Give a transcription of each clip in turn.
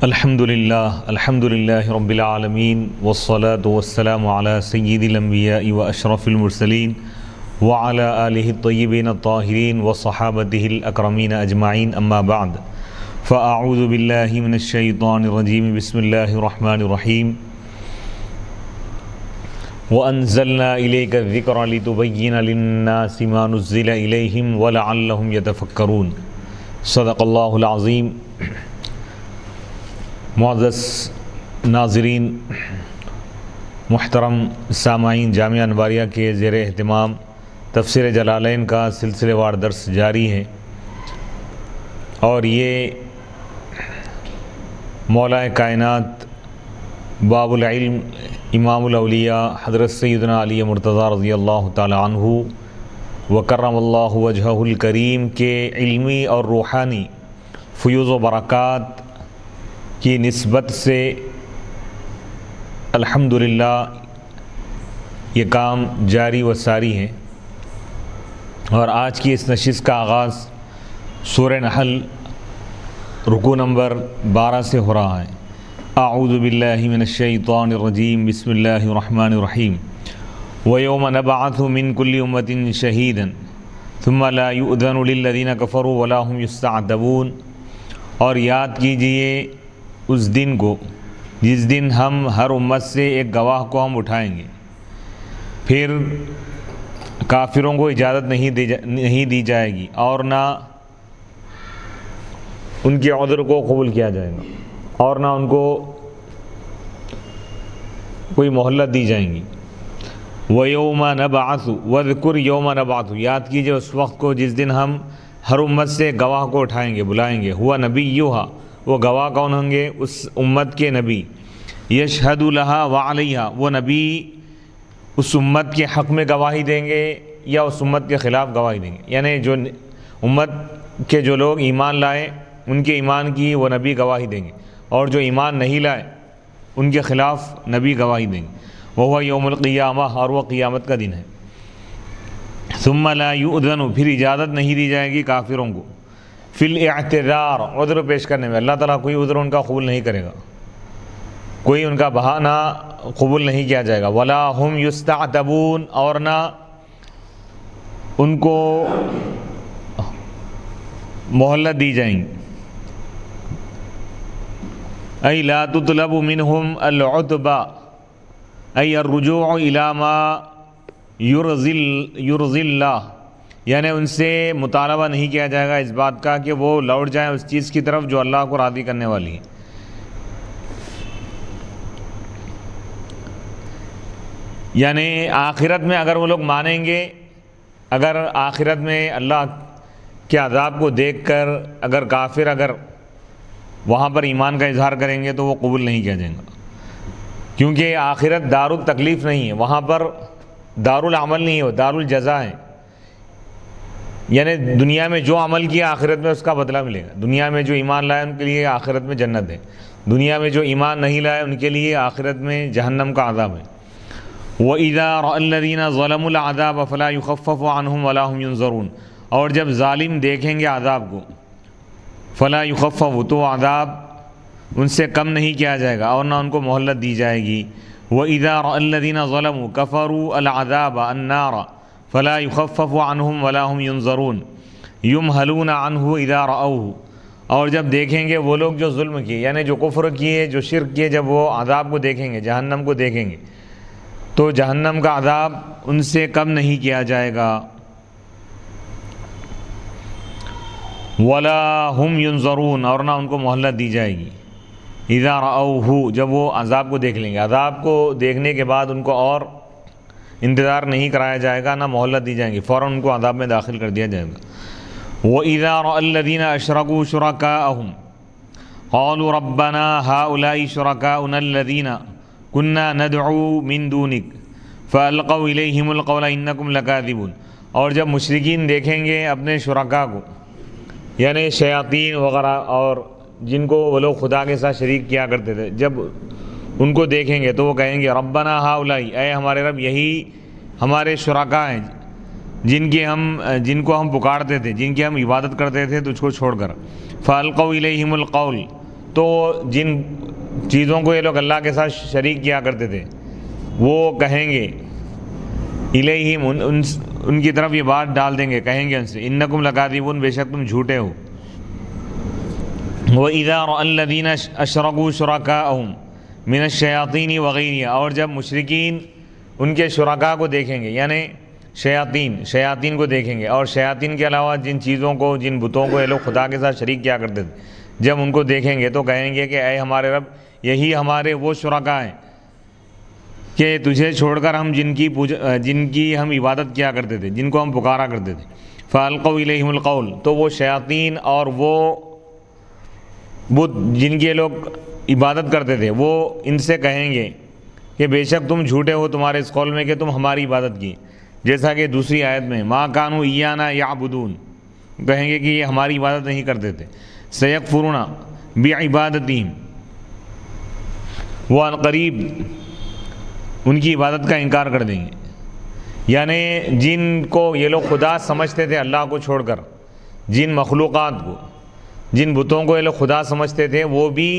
الحمد للہ رب العالمین والصلاة والسلام علی سید الانبیاء واشرف المرسلین وعلی آلہ الطیبین الطاہرین وصحابتہ الاکرمین اجمعین اما بعد فاعوذ باللہ من الشیطان الرجیم بسم اللہ الرحمن الرحیم وانزلنا الیک الذکر لتبین للناس ما نزل الیہم ولعلہم یتفکرون صدق اللہ العظیم۔ معزز ناظرین، محترم سامعین، جامعہ انواریہ کے زیر اہتمام تفسیر جلالین کا سلسلے وار درس جاری ہے، اور یہ مولا کائنات باب العلم امام الاولیاء حضرت سیدنا علی مرتضیٰ رضی اللہ تعالی عنہ وکرم اللہ وجہہ الکریم کے علمی اور روحانی فیوز و برکات کی نسبت سے الحمدللہ یہ کام جاری و ساری ہے، اور آج کی اس نشست کا آغاز سورہ نحل رکوع نمبر 12 سے ہو رہا ہے۔ اعوذ باللہ من الشیطان الرجیم، بسم اللہ الرحمن الرحیم۔ وَيَوْمَ نَبْعَثُ مِنْ كُلِّ أُمَّةٍ شَهِيدًا ثُمَّ لَا يُؤْذَنُ لِلَّذِينَ كَفَرُوا وَلَا هُمْ يُسْتَعْتَبُونَ۔ اور یاد کیجئے اس دن کو جس دن ہم ہر امت سے ایک گواہ کو ہم اٹھائیں گے، پھر کافروں کو اجازت نہیں دی جائے گی، اور نہ ان کے عذر کو قبول کیا جائے گا، اور نہ ان کو کوئی مہلت دی جائیں گی۔ وَيَوْمَ نَبْعَثُ وَاذْكُرْ يَوْمَ نَبْعَثُ، یاد کیجئے اس وقت کو جس دن ہم ہر امت سے گواہ کو اٹھائیں گے، بلائیں گے۔ ہوا نبیھا، وہ گواہ کون ہوں گے؟ اس امت کے نبی۔ یشہد لہا وعلیہا، وہ نبی اس امت کے حق میں گواہی دیں گے یا اس امت کے خلاف گواہی دیں گے، یعنی جو امت کے جو لوگ ایمان لائے ان کے ایمان کی وہ نبی گواہی دیں گے، اور جو ایمان نہیں لائے ان کے خلاف نبی گواہی دیں گے۔ وہو یوم القیامہ، اور وہ قیامت کا دن ہے۔ ثم لا یؤذن، پھر اجازت نہیں دی جائے گی کافروں کو، فی الاعتذار، عذر پیش کرنے میں۔ اللہ تعالیٰ کوئی عذر ان کا قبول نہیں کرے گا، کوئی ان کا بہانہ قبول نہیں کیا جائے گا۔ ولا ہم یستعتبون، اور نہ ان کو مہلت دی جائیں گی۔ ای لا تطلب منہم العتبہ، ای الرجوع الی ما یرضی اللہ، یعنی ان سے مطالبہ نہیں کیا جائے گا اس بات کا کہ وہ لوٹ جائیں اس چیز کی طرف جو اللہ کو راضی کرنے والی ہے۔ یعنی آخرت میں اگر وہ لوگ مانیں گے، اگر آخرت میں اللہ کے عذاب کو دیکھ کر اگر کافر اگر وہاں پر ایمان کا اظہار کریں گے تو وہ قبول نہیں کیا جائے گا، کیونکہ آخرت دار التکلیف نہیں ہے، وہاں پر دار العمل نہیں ہے، وہ دار الجزا ہے۔ یعنی دنیا میں جو عمل کیا آخرت میں اس کا بدلہ ملے گا۔ دنیا میں جو ایمان لائے ان کے لیے آخرت میں جنت ہے، دنیا میں جو ایمان نہیں لائے ان کے لیے آخرت میں جہنم کا عذاب ہے۔ وَإِذَا رَأَى الَّذِينَ ظَلَمُوا الْعَذَابَ فَلَا يُخَفَّفُ عَنْهُمْ وَلَا هُمْ يُنظَرُونَ، اور جب ظالم دیکھیں گے عذاب کو، فَلَا يُخَفَّفُ، تو عذاب ان سے کم نہیں کیا جائے گا اور نہ ان کو مہلت دی جائے گی۔ وَإِذَا رَأَى الَّذِينَ ظَلَمُوا كَفَرُوا الْعَذَابَ النَّارَ فَلَا يُخَفَّفُ عَنْهُمْ وَلَا هُمْ يُنظَرُونَ يُمْهَلُونَ عَنْهُ إِذَا رَأَوْهُ، اور جب دیکھیں گے وہ لوگ جو ظلم کیے، یعنی جو کفر کیے، جو شرک کیے، جب وہ عذاب کو دیکھیں گے، جہنم کو دیکھیں گے، تو جہنم کا عذاب ان سے کم نہیں کیا جائے گا۔ وَلَا هُمْ يُنظَرُونَ، اور نہ ان کو مہلت دی جائے گی۔ اِذَا رَأَوْهُ، جب وہ عذاب کو دیکھ لیں گے، عذاب کو دیکھنے کے بعد ان کو اور انتظار نہیں کرایا جائے گا، نہ مہلت دی جائیں گی، فوراً ان کو عذاب میں داخل کر دیا جائے گا۔ وَإِذَا رَأَى الَّذِينَ أَشْرَكُوا شُرَكَاءَهُمْ قَالُوا رَبَّنَا هَؤُلَاءِ شُرَكَاؤُنَا الَّذِينَ كُنَّا نَدْعُو مِن دُونِكَ فَأَلْقَوْا إِلَيْهِمُ الْقَوْلَ إِنَّكُمْ لَكَاذِبُونَ، اور جب مشرکین دیکھیں گے اپنے شرکا کو، یعنی شیاطین وغیرہ اور جن کو وہ لوگ خدا کے ساتھ شریک کیا کرتے تھے، جب ان کو دیکھیں گے تو وہ کہیں گے ربنا ہؤلاء، اے ہمارے رب یہی ہمارے شرکاء ہیں جن کو ہم پکارتے تھے، جن کی ہم عبادت کرتے تھے تجھ کو چھوڑ کر۔ فَأَلْقَوْا إِلَيْهِمُ الْقَوْلَ، تو جن چیزوں کو یہ لوگ اللہ کے ساتھ شریک کیا کرتے تھے وہ کہیں گے الیہم ان کی طرف یہ بات ڈال دیں گے، کہیں گے ان سے انکم لکاذبون، بے شک تم جھوٹے ہو۔ وَإِذَا رَأَى الَّذِينَ أَشْرَكُوا شُرَكَاءَهُمْ مِنَ الشَّيَاطِينِ وَغَيْرِهَا، اور جب مشرکین ان کے شرکاء کو دیکھیں گے، یعنی شیاطین کو دیکھیں گے، اور شیاطین کے علاوہ جن چیزوں کو، جن بتوں کو یہ لوگ خدا کے ساتھ شریک کیا کرتے تھے، جب ان کو دیکھیں گے تو کہیں گے کہ اے ہمارے رب، یہی ہمارے وہ شرکاء ہیں کہ تجھے چھوڑ کر ہم جن کی ہم عبادت کیا کرتے تھے، جن کو ہم پکارا کرتے تھے۔ فَأَلْقَوْا إِلَيْهِمُ الْقَوْلَ، تو وہ شیاطین اور وہ بت جن کے لوگ عبادت کرتے تھے وہ ان سے کہیں گے کہ بے شک تم جھوٹے ہو تمہارے اس قول میں کہ تم ہماری عبادت کی، جیسا کہ دوسری آیت میں مَا كَانُوا إِيَّانَا يَعْبُدُونَ، کہیں گے کہ یہ ہماری عبادت نہیں کرتے تھے۔ سَيَكْفُرُونَ بِعِبَادَتِهِمْ، وہ عنقریب ان کی عبادت کا انکار کر دیں گے، یعنی جن کو یہ لوگ خدا سمجھتے تھے اللہ کو چھوڑ کر، جن مخلوقات کو، جن بتوں کو یہ لوگ خدا سمجھتے تھے، وہ بھی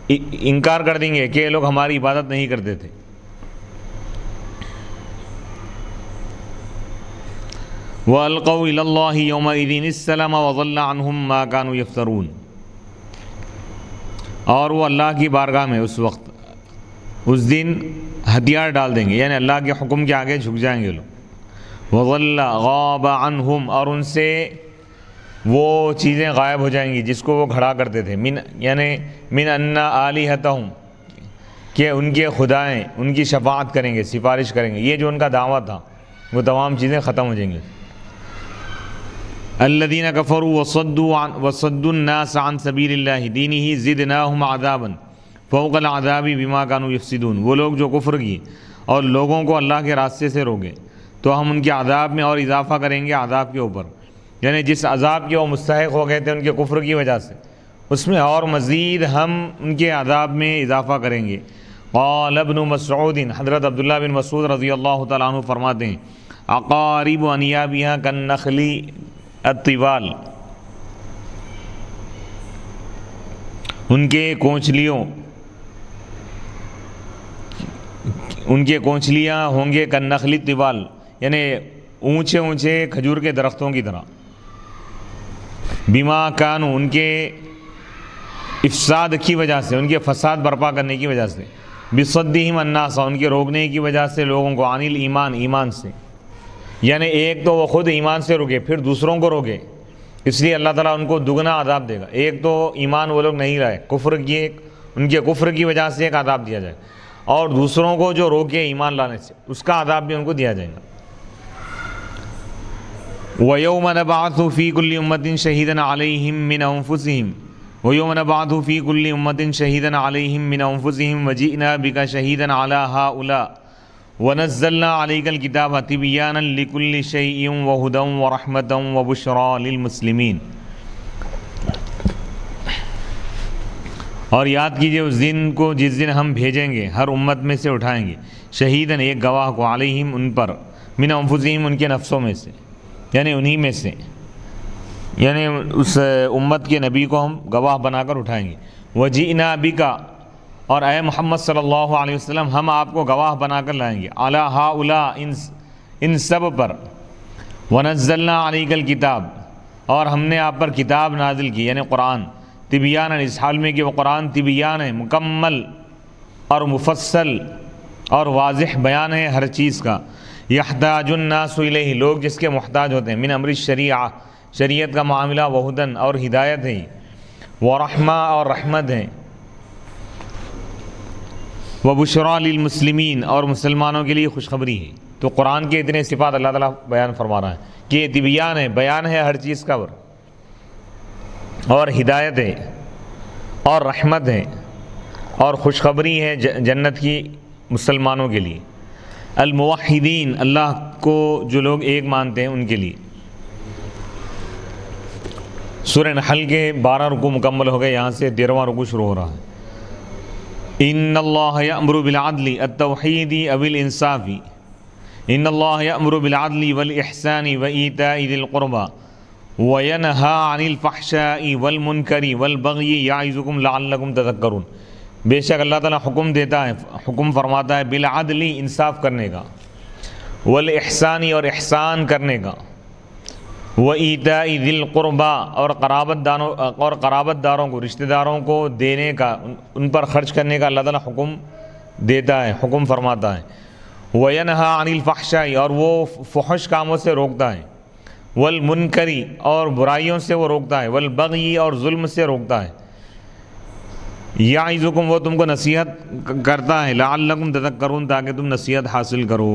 انکار کر دیں گے کہ یہ لوگ ہماری عبادت نہیں کرتے تھے۔ وَأَلْقَوْا إِلَى اللَّهِ يَوْمَئِذٍ السَّلَامَ وَضَلَّ عَنْهُمْ مَا كَانُوا يَفْتَرُونَ، اور وہ اللہ کی بارگاہ میں اس وقت، اس دن ہتھیار ڈال دیں گے، یعنی اللہ کے حکم کے آگے جھک جائیں گے لوگ۔ وَضَلَّ غَابَ عَنْهُمْ، اور ان سے وہ چیزیں غائب ہو جائیں گی جس کو وہ کھڑا کرتے تھے، یعنی من ان آلہتہم، کہ ان کے خدائیں ان کی شفاعت کریں گے، سفارش کریں گے، یہ جو ان کا دعویٰ تھا وہ تمام چیزیں ختم ہو جائیں گی۔ الذین کفروا وصدوا الناس عن سبیل اللہ دینہ زدناہم عذابا فوق العذاب بما كانوا یفسدون، وہ لوگ جو کفر کی اور لوگوں کو اللہ کے راستے سے روکے تو ہم ان کے عذاب میں اور اضافہ کریں گے عذاب کے اوپر، یعنی جس عذاب کے وہ مستحق ہو گئے تھے ان کے کفر کی وجہ سے، اس میں اور مزید ہم ان کے عذاب میں اضافہ کریں گے۔ قال ابن مسعود، حضرت عبداللہ بن مسعود رضی اللہ تعالیٰ عنہ فرماتے ہیں اقارب انیابها کالنخل الطوال، ان کے کونچلیاں ہوں گے کالنخل الطوال، یعنی اونچے اونچے کھجور کے درختوں کی طرح۔ بما کانوا، ان کے افساد کی وجہ سے، ان کے فساد برپا کرنے کی وجہ سے، بصدہم الناس، ان کے روکنے کی وجہ سے لوگوں کو، عن الایمان، ایمان سے، یعنی ایک تو وہ خود ایمان سے روکے پھر دوسروں کو روکے، اس لیے اللہ تعالیٰ ان کو دگنا عذاب دے گا۔ ایک تو ایمان وہ لوگ نہیں لائے، کفر کی، ان کے کفر کی وجہ سے ایک عذاب دیا جائے، اور دوسروں کو جو روکے ایمان لانے سے، اس کا عذاب بھی ان کو دیا جائے گا۔ وَيَوْمَ نَبْعَثُ فِي كُلِّ أُمَّةٍ شَهِيدًا عَلَيْهِمْ مِنْ أَنفُسِهِمْ وَيَوْمَ نَبْعَثُ فِي كُلِّ أُمَّةٍ شَهِيدًا عَلَيْهِمْ مِنْ أَنفُسِهِمْ وَجِئْنَا بِكَ شَهِيدًا عَلَى هَؤُلَاءِ وَنَزَّلْنَا عَلَيْكَ الْكِتَابَ تِبْيَانًا لِكُلِّ شَيْءٍ وَهُدًى وَرَحْمَةً وَبُشْرَى لِلْمُسْلِمِينَ۔ اور یاد کیجئے اس دن کو جس دن ہم بھیجیں گے، ہر امت میں سے اٹھائیں گے، شہیداً ایک گواہ کو، علیہم ان پر، من انفسہم ان کے نفسوں میں سے، یعنی انہی میں سے، یعنی اس امت کے نبی کو ہم گواہ بنا کر اٹھائیں گے۔ وجئنا بک، اور اے محمد صلی اللہ علیہ وسلم ہم آپ کو گواہ بنا کر لائیں گے، علی ہؤلاء، ان سب پر، ونزلنا علیک الکتاب، اور ہم نے آپ پر کتاب نازل کی، یعنی قرآن، تبیانا، اس حال میں کہ وہ قرآن تبیان ہے، مکمل اور مفصل اور واضح بیان ہے ہر چیز کا، یحتاج الناس الیہ، لوگ جس کے محتاج ہوتے ہیں، من امر الشریعہ، شریعت کا معاملہ، وہدن، اور ہدایت ہے، ورحمہ، اور رحمت ہے، وبشریٰ للمسلمین، اور مسلمانوں کے لیے خوشخبری ہے۔ تو قرآن کے اتنے صفات اللہ تعالیٰ بیان فرما رہا ہے کہ یہ تبیان ہے، بیان ہے ہر چیز کا، اور ہدایت ہے، اور رحمت ہے، اور خوشخبری ہے جنت کی مسلمانوں کے لیے، الموحدین، اللہ کو جو لوگ ایک مانتے ہیں ان کے لیے۔ سورہ نحل کے 12 رکوع مکمل ہو گئے، یہاں سے 13واں رکوع شروع ہو رہا ہے۔ ان اللہ یأمر بالعدل التوحید والانصاف، ان اللہ یأمر بالعدل والاحسان وایتاء ذی القربى وَيَنْهَى عَنِ الْفَحْشَاءِ وَالْمُنْكَرِ وَالْبَغْيِ يَعِظُكُمْ لَعَلَّكُمْ تَذَكَّرُونَ۔ بے شک اللہ تعالیٰ حکم دیتا ہے، حکم فرماتا ہے بالعدل، انصاف کرنے کا، والاحسان اور احسان کرنے کا، وَإِيتَاءِ ذِي الْقُرْبَى اور قرابت داروں کو، رشتہ داروں کو دینے کا، ان پر خرچ کرنے کا اللہ تعالیٰ حکم دیتا ہے، حکم فرماتا ہے۔ وَيَنْهَى عَنِ الْفَحْشَاءِ اور وہ فحش کاموں سے روکتا ہے، والمنکری اور برائیوں سے وہ روکتا ہے، والبغی اور ظلم سے روکتا ہے، یعظکم وہ تم کو نصیحت کرتا ہے، لعلکم تذکرون تاکہ تم نصیحت حاصل کرو۔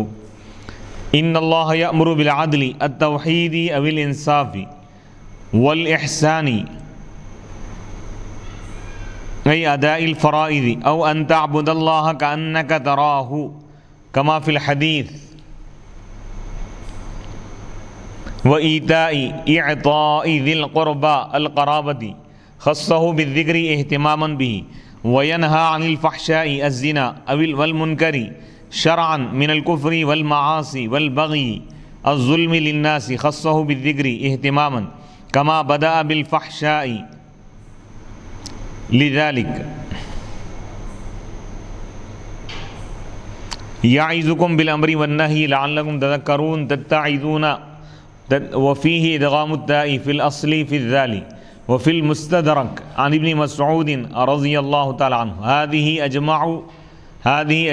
ان اللہ یأمر بالعدل التوحید او الانصاف والاحسان ای اداء الفرائض او ان تعبد اللہ کأنک تراہ کما فی الحدیث وَإِيتَاءِ إِعْطَاءِ ذِي الْقُرْبَى الْقَرَابَةِ خَصَّهُ بِالذِّكْرِ اهْتِمَامًا بِهِ وَيَنْهَى عَنِ الْفَحْشَاءِ الزِّنَا وَالْمُنْكَرِ شَرْعًا مِنَ الْكُفْرِ وَالْمَعَاصِ وَالْبَغْيِ الظُّلْمِ لِلنَّاسِ خَصَّهُ بِالذِّكْرِ اهْتِمَامًا كَمَا بَدَأَ بِالْفَحْشَاءِ لِذَلِكَ يَعِظُكُمْ بِالْأَمْرِ وَالنَّهْيِ لَعَلَّكُمْ تَذَكَّرُونَ تَتَّعِظُونَ وفيه إدغام التاء في الأصل في الذال وفي المستدرك عن ابن مسعود رضي الله تعالى عنه هذه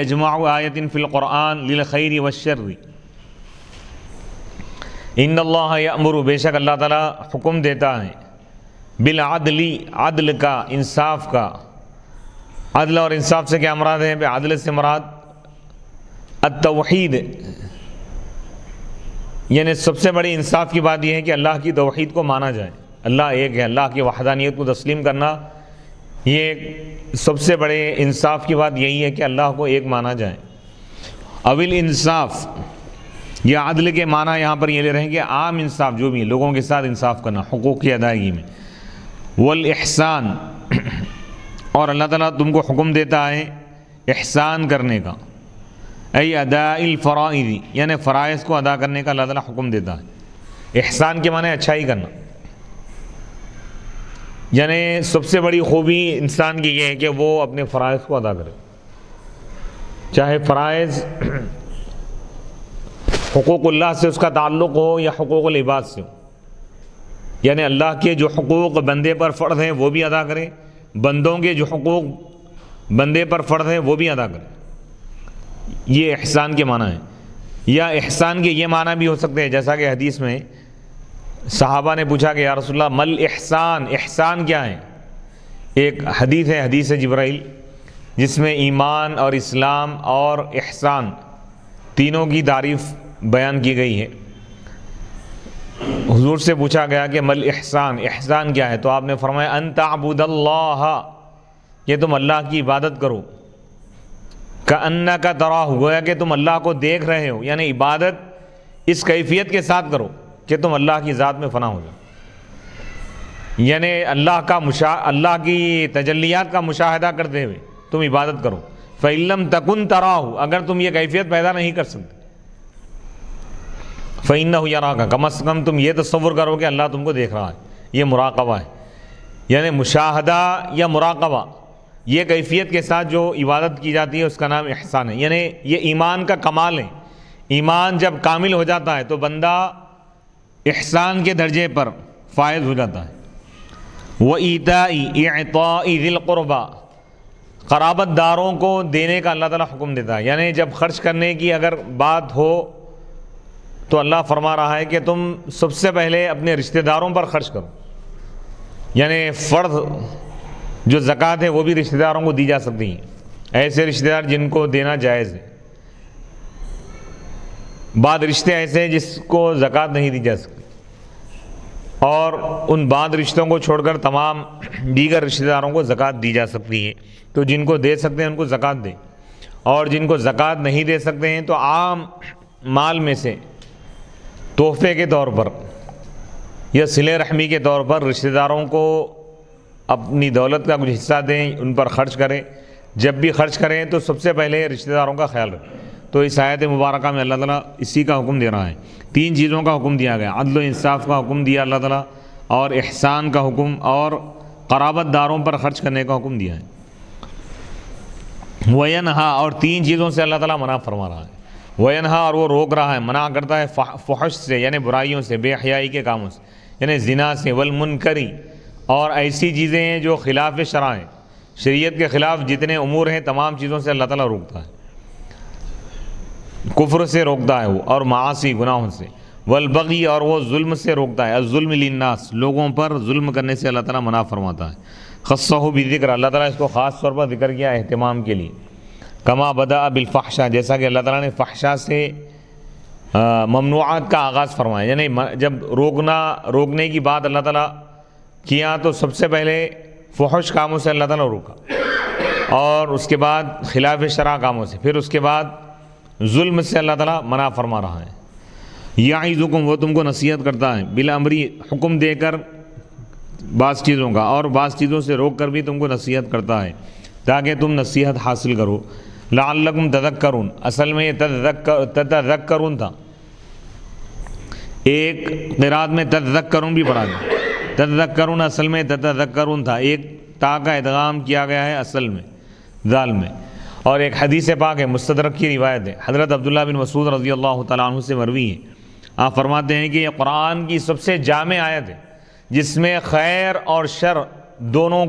أجمع آية في القرآن للخير والشر۔ ان اللہ یأمر بے شک اللہ تعالیٰ حکم دیتا ہے، بالعدل عدل کا، انصاف کا۔ عدل اور انصاف سے کیا مراد ہے؟ عدل سے مراد التوحید، یعنی سب سے بڑی انصاف کی بات یہ ہے کہ اللہ کی توحید کو مانا جائے، اللہ ایک ہے، اللہ کی وحدانیت کو تسلیم کرنا، یہ سب سے بڑے انصاف کی بات یہی ہے کہ اللہ کو ایک مانا جائے۔ اول انصاف یا عدل کے معنی یہاں پر یہ لے رہے ہیں کہ عام انصاف، جو بھی لوگوں کے ساتھ انصاف کرنا حقوق کی ادائیگی میں۔ والاحسان اور اللہ تعالیٰ تم کو حکم دیتا ہے احسان کرنے کا، ای اداء الفرائض یعنی فرائض کو ادا کرنے کا اللہ تعالیٰ حکم دیتا ہے۔ احسان کے معنی اچھائی کرنا، یعنی سب سے بڑی خوبی انسان کی یہ ہے کہ وہ اپنے فرائض کو ادا کرے، چاہے فرائض حقوق اللہ سے اس کا تعلق ہو یا حقوق العباد سے ہو، یعنی اللہ کے جو حقوق بندے پر فرض ہیں وہ بھی ادا کرے، بندوں کے جو حقوق بندے پر فرض ہیں وہ بھی ادا کرے، یہ احسان کے معنی ہے۔ یا احسان کے یہ معنی بھی ہو سکتے ہیں، جیسا کہ حدیث میں صحابہ نے پوچھا کہ یا رسول اللہ مل احسان، احسان کیا ہے؟ ایک حدیث ہے، حدیث جبرائیل، جس میں ایمان اور اسلام اور احسان تینوں کی تعریف بیان کی گئی ہے۔ حضور سے پوچھا گیا کہ مل احسان، احسان کیا ہے؟ تو آپ نے فرمایا ان تعبد اللہ، یہ تم اللہ کی عبادت کرو، کأنک تراہ گویا کہ تم اللہ کو دیکھ رہے ہو، یعنی عبادت اس کیفیت کے ساتھ کرو کہ تم اللہ کی ذات میں فنا ہو جاؤ، یعنی اللہ کی تجلیات کا مشاہدہ کرتے ہوئے تم عبادت کرو۔ فَإِن لَّمْ تَكُن تَرَاهُ اگر تم یہ کیفیت پیدا نہیں کر سکتے، فَإِنَّهُ يَرَاكَ کم از کم تم یہ تصور کرو کہ اللہ تم کو دیکھ رہا ہے، یہ مراقبہ ہے، یعنی مشاہدہ یا مراقبہ، یہ کیفیت کے ساتھ جو عبادت کی جاتی ہے اس کا نام احسان ہے، یعنی یہ ایمان کا کمال ہے۔ ایمان جب کامل ہو جاتا ہے تو بندہ احسان کے درجے پر فائز ہو جاتا ہے۔ وَإِيتَاءِ إِعْطَاءِ ذِي الْقُرْبَى قرابت داروں کو دینے کا اللہ تعالیٰ حکم دیتا ہے، یعنی جب خرچ کرنے کی اگر بات ہو تو اللہ فرما رہا ہے کہ تم سب سے پہلے اپنے رشتہ داروں پر خرچ کرو، یعنی فرض جو زکوٰۃ ہے وہ بھی رشتہ داروں کو دی جا سکتی ہیں، ایسے رشتہ دار جن کو دینا جائز ہے۔ بعض رشتے ایسے ہیں جس کو زکوٰۃ نہیں دی جا سکتی، اور ان بعض رشتوں کو چھوڑ کر تمام دیگر رشتہ داروں کو زکوٰۃ دی جا سکتی ہے۔ تو جن کو دے سکتے ہیں ان کو زکوٰۃ دیں، اور جن کو زکوٰۃ نہیں دے سکتے ہیں تو عام مال میں سے تحفے کے طور پر یا صلہ رحمی کے طور پر رشتہ داروں کو اپنی دولت کا کچھ حصہ دیں، ان پر خرچ کریں۔ جب بھی خرچ کریں تو سب سے پہلے رشتہ داروں کا خیال رکھیں، تو اس آیت مبارکہ میں اللہ تعالیٰ اسی کا حکم دے رہا ہے. 3 چیزوں کا حکم دیا گیا. عدل و انصاف کا حکم دیا اللہ تعالیٰ, اور احسان کا حکم, اور قرابت داروں پر خرچ کرنے کا حکم دیا ہے. وینہا, اور 3 چیزوں سے اللہ تعالیٰ منع فرما رہا ہے. وینہا, اور وہ روک رہا ہے, منع کرتا ہے فحش سے یعنی برائیوں سے, بے حیائی کے کاموں سے یعنی زنا سے, والمنکری, اور ایسی چیزیں ہیں جو خلاف شرع ہیں, شریعت کے خلاف جتنے امور ہیں تمام چیزوں سے اللہ تعالیٰ روکتا ہے. کفر سے روکتا ہے وہ, اور معاصی گناہوں سے. والبغی, اور وہ ظلم سے روکتا ہے. الظلم للناس, لوگوں پر ظلم کرنے سے اللہ تعالیٰ منع فرماتا ہے. خصہ بذکر, اللہ تعالیٰ اس کو خاص طور پر ذکر کیا اہتمام کے لیے. کما بدأ بالفحشاء, جیسا کہ اللہ تعالیٰ نے فحشاء سے ممنوعات کا آغاز فرمایا, یعنی جب روکنے کی بات اللہ تعالیٰ کیا تو سب سے پہلے فحش کاموں سے اللہ تعالیٰ روکا, اور اس کے بعد خلاف شرع کاموں سے, پھر اس کے بعد ظلم سے اللہ تعالیٰ منع فرما رہا ہے. یعظکم, وہ تم کو نصیحت کرتا ہے, بالامری, حکم دے کر بعض چیزوں کا, اور بعض چیزوں سے روک کر بھی تم کو نصیحت کرتا ہے تاکہ تم نصیحت حاصل کرو. لعلکم تذکرون, اصل میں یہ تذکرون تھا, ایک قرات میں تذکرون بھی پڑھا گیا. تذکرون اصل میں تذکرون تھا, ایک تا کا ادغام کیا گیا ہے اصل میں ذال میں. اور ایک حدیث پاک ہے, مستدرک کی روایت ہے, حضرت عبداللہ بن مسعود رضی اللہ تعالیٰ عنہ سے مروی ہے. آپ فرماتے ہیں کہ یہ قرآن کی سب سے جامع آیت ہے جس میں خیر اور شر دونوں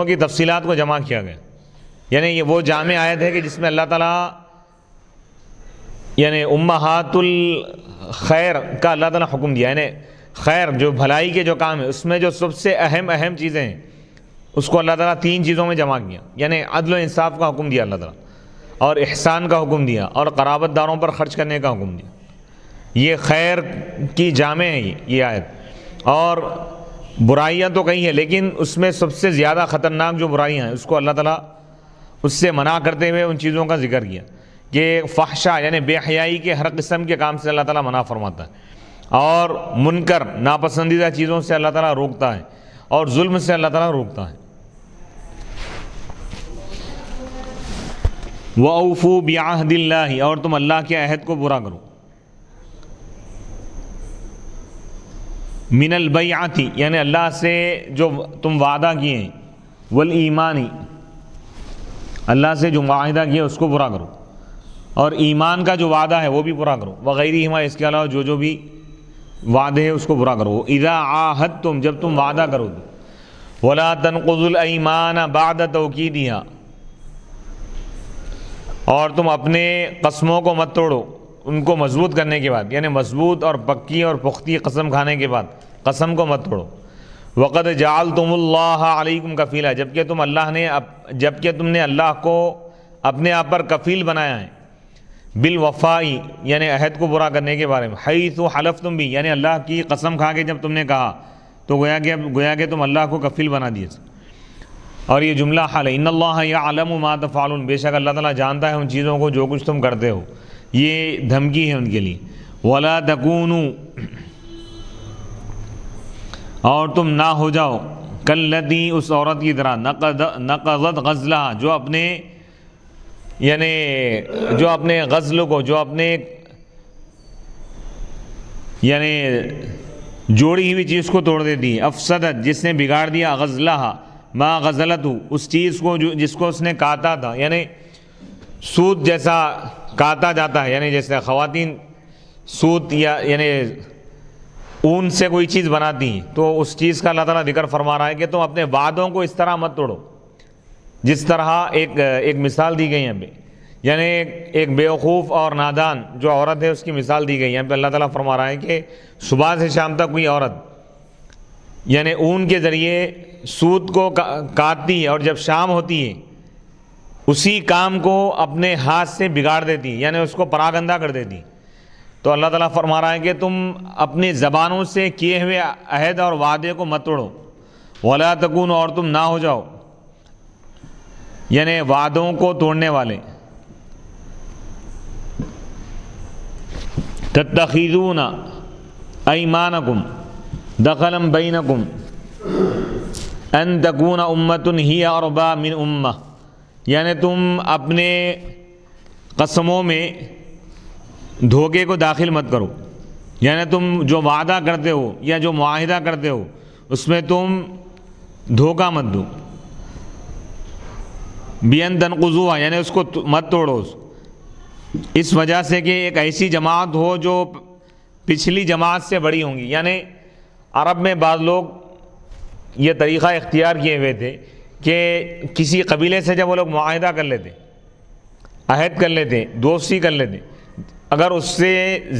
کی تفصیلات کو جمع کیا گیا. یعنی یہ وہ جامع آیت ہے کہ جس میں اللہ تعالیٰ یعنی امہات الخیر کا اللہ تعالیٰ حکم دیا, یعنی خیر جو بھلائی کے جو کام ہے اس میں جو سب سے اہم چیزیں ہیں اس کو اللہ تعالیٰ 3 چیزوں میں جمع کیا. یعنی عدل و انصاف کا حکم دیا اللہ تعالیٰ, اور احسان کا حکم دیا, اور قرابت داروں پر خرچ کرنے کا حکم دیا. یہ خیر کی جامع ہے یہ آیت. اور برائیاں تو کئی ہیں, لیکن اس میں سب سے زیادہ خطرناک جو برائیاں ہیں اس کو اللہ تعالیٰ اس سے منع کرتے ہوئے ان چیزوں کا ذکر کیا کہ فحشاء یعنی بے حیائی کے ہر قسم کے کام سے اللہ تعالیٰ منع فرماتا ہے, اور منکر ناپسندیدہ چیزوں سے اللہ تعالیٰ روکتا ہے, اور ظلم سے اللہ تعالیٰ روکتا ہے. وَأَوْفُوا بِعَهْدِ اللَّهِ, اور تم اللہ کے عہد کو پورا کرو. من البیعۃ, یعنی اللہ سے جو تم وعدہ کیے ہیں, والایمانی, اللہ سے جو معاہدہ کیا اس کو پورا کرو, اور ایمان کا جو وعدہ ہے وہ بھی پورا کرو. وغیرہما, اس کے علاوہ جو بھی وعدے ہیں اس کو پورا کرو. اذا عاہدتم, جب تم وعدہ کرو. ولا تنقضوا الایمان بعد توکیدہا, اور تم اپنے قسموں کو مت توڑو ان کو مضبوط کرنے کے بعد, یعنی مضبوط اور پکی اور پختی قسم کھانے کے بعد قسم کو مت توڑو. وقد جعلتم اللہ علیکم کفیلا, جبکہ تم نے اللہ کو اپنے آپ پر کفیل بنایا ہے. بالوفائی, یعنی عہد کو پورا کرنے کے بارے میں. حیث حلفتم بھی, یعنی اللہ کی قسم کھا کے جب تم نے کہا تو گویا کہ تم اللہ کو کفیل بنا دیے. اور یہ جملہ حال ہے, ان اللہ یعلم ما تفعلون, بے شک اللہ تعالیٰ جانتا ہے ان چیزوں کو جو کچھ تم کرتے ہو. یہ دھمکی ہے ان کے لیے. ولا تکونوا, اور تم نہ ہو جاؤ, کاللتی, اس عورت کی طرح, نقضت غزلہا, جو اپنے غزل کو, جو اپنے یعنی جوڑی ہوئی چیز کو توڑ دیتی ہے. افسدت, جس نے بگاڑ دیا, غزلہا ما غزلتو, اس چیز کو جس کو اس نے کاتا تھا, یعنی سوت جیسا کاتا جاتا ہے, یعنی جیسے خواتین سوت یعنی اون سے کوئی چیز بناتی ہیں, تو اس چیز کا اللہ تعالیٰ ذکر فرما رہا ہے کہ تم اپنے وعدوں کو اس طرح مت توڑو جس طرح ایک مثال دی گئی ہے. یعنی ایک بیوقوف اور نادان جو عورت ہے اس کی مثال دی گئی. یہاں پہ اللہ تعالیٰ فرما رہا ہے کہ صبح سے شام تک کوئی عورت یعنی اون کے ذریعے سوت کو کاٹتی ہے, اور جب شام ہوتی ہے اسی کام کو اپنے ہاتھ سے بگاڑ دیتی, یعنی اس کو پراگندہ کر دیتی. تو اللہ تعالیٰ فرما رہا ہے کہ تم اپنی زبانوں سے کیے ہوئے عہد اور وعدے کو مت توڑو. ولا تکونوا, اور تم نہ ہو جاؤ یعنی وعدوں کو توڑنے والے. تتخذون ایمانکم دخلا بینکم ان تکون امۃ ہی اربا من امہ, یعنی تم اپنے قسموں میں دھوکے کو داخل مت کرو، یعنی تم جو وعدہ کرتے ہو یا جو معاہدہ کرتے ہو اس میں تم دھوکہ مت دو، بین تنقضوها یعنی اس کو مت توڑو، اس وجہ سے کہ ایک ایسی جماعت ہو جو پچھلی جماعت سے بڑی ہوں گی۔ یعنی عرب میں بعض لوگ یہ طریقہ اختیار کیے ہوئے تھے کہ کسی قبیلے سے جب وہ لوگ معاہدہ کر لیتے، عہد کر لیتے، دوستی کر لیتے، اگر اس سے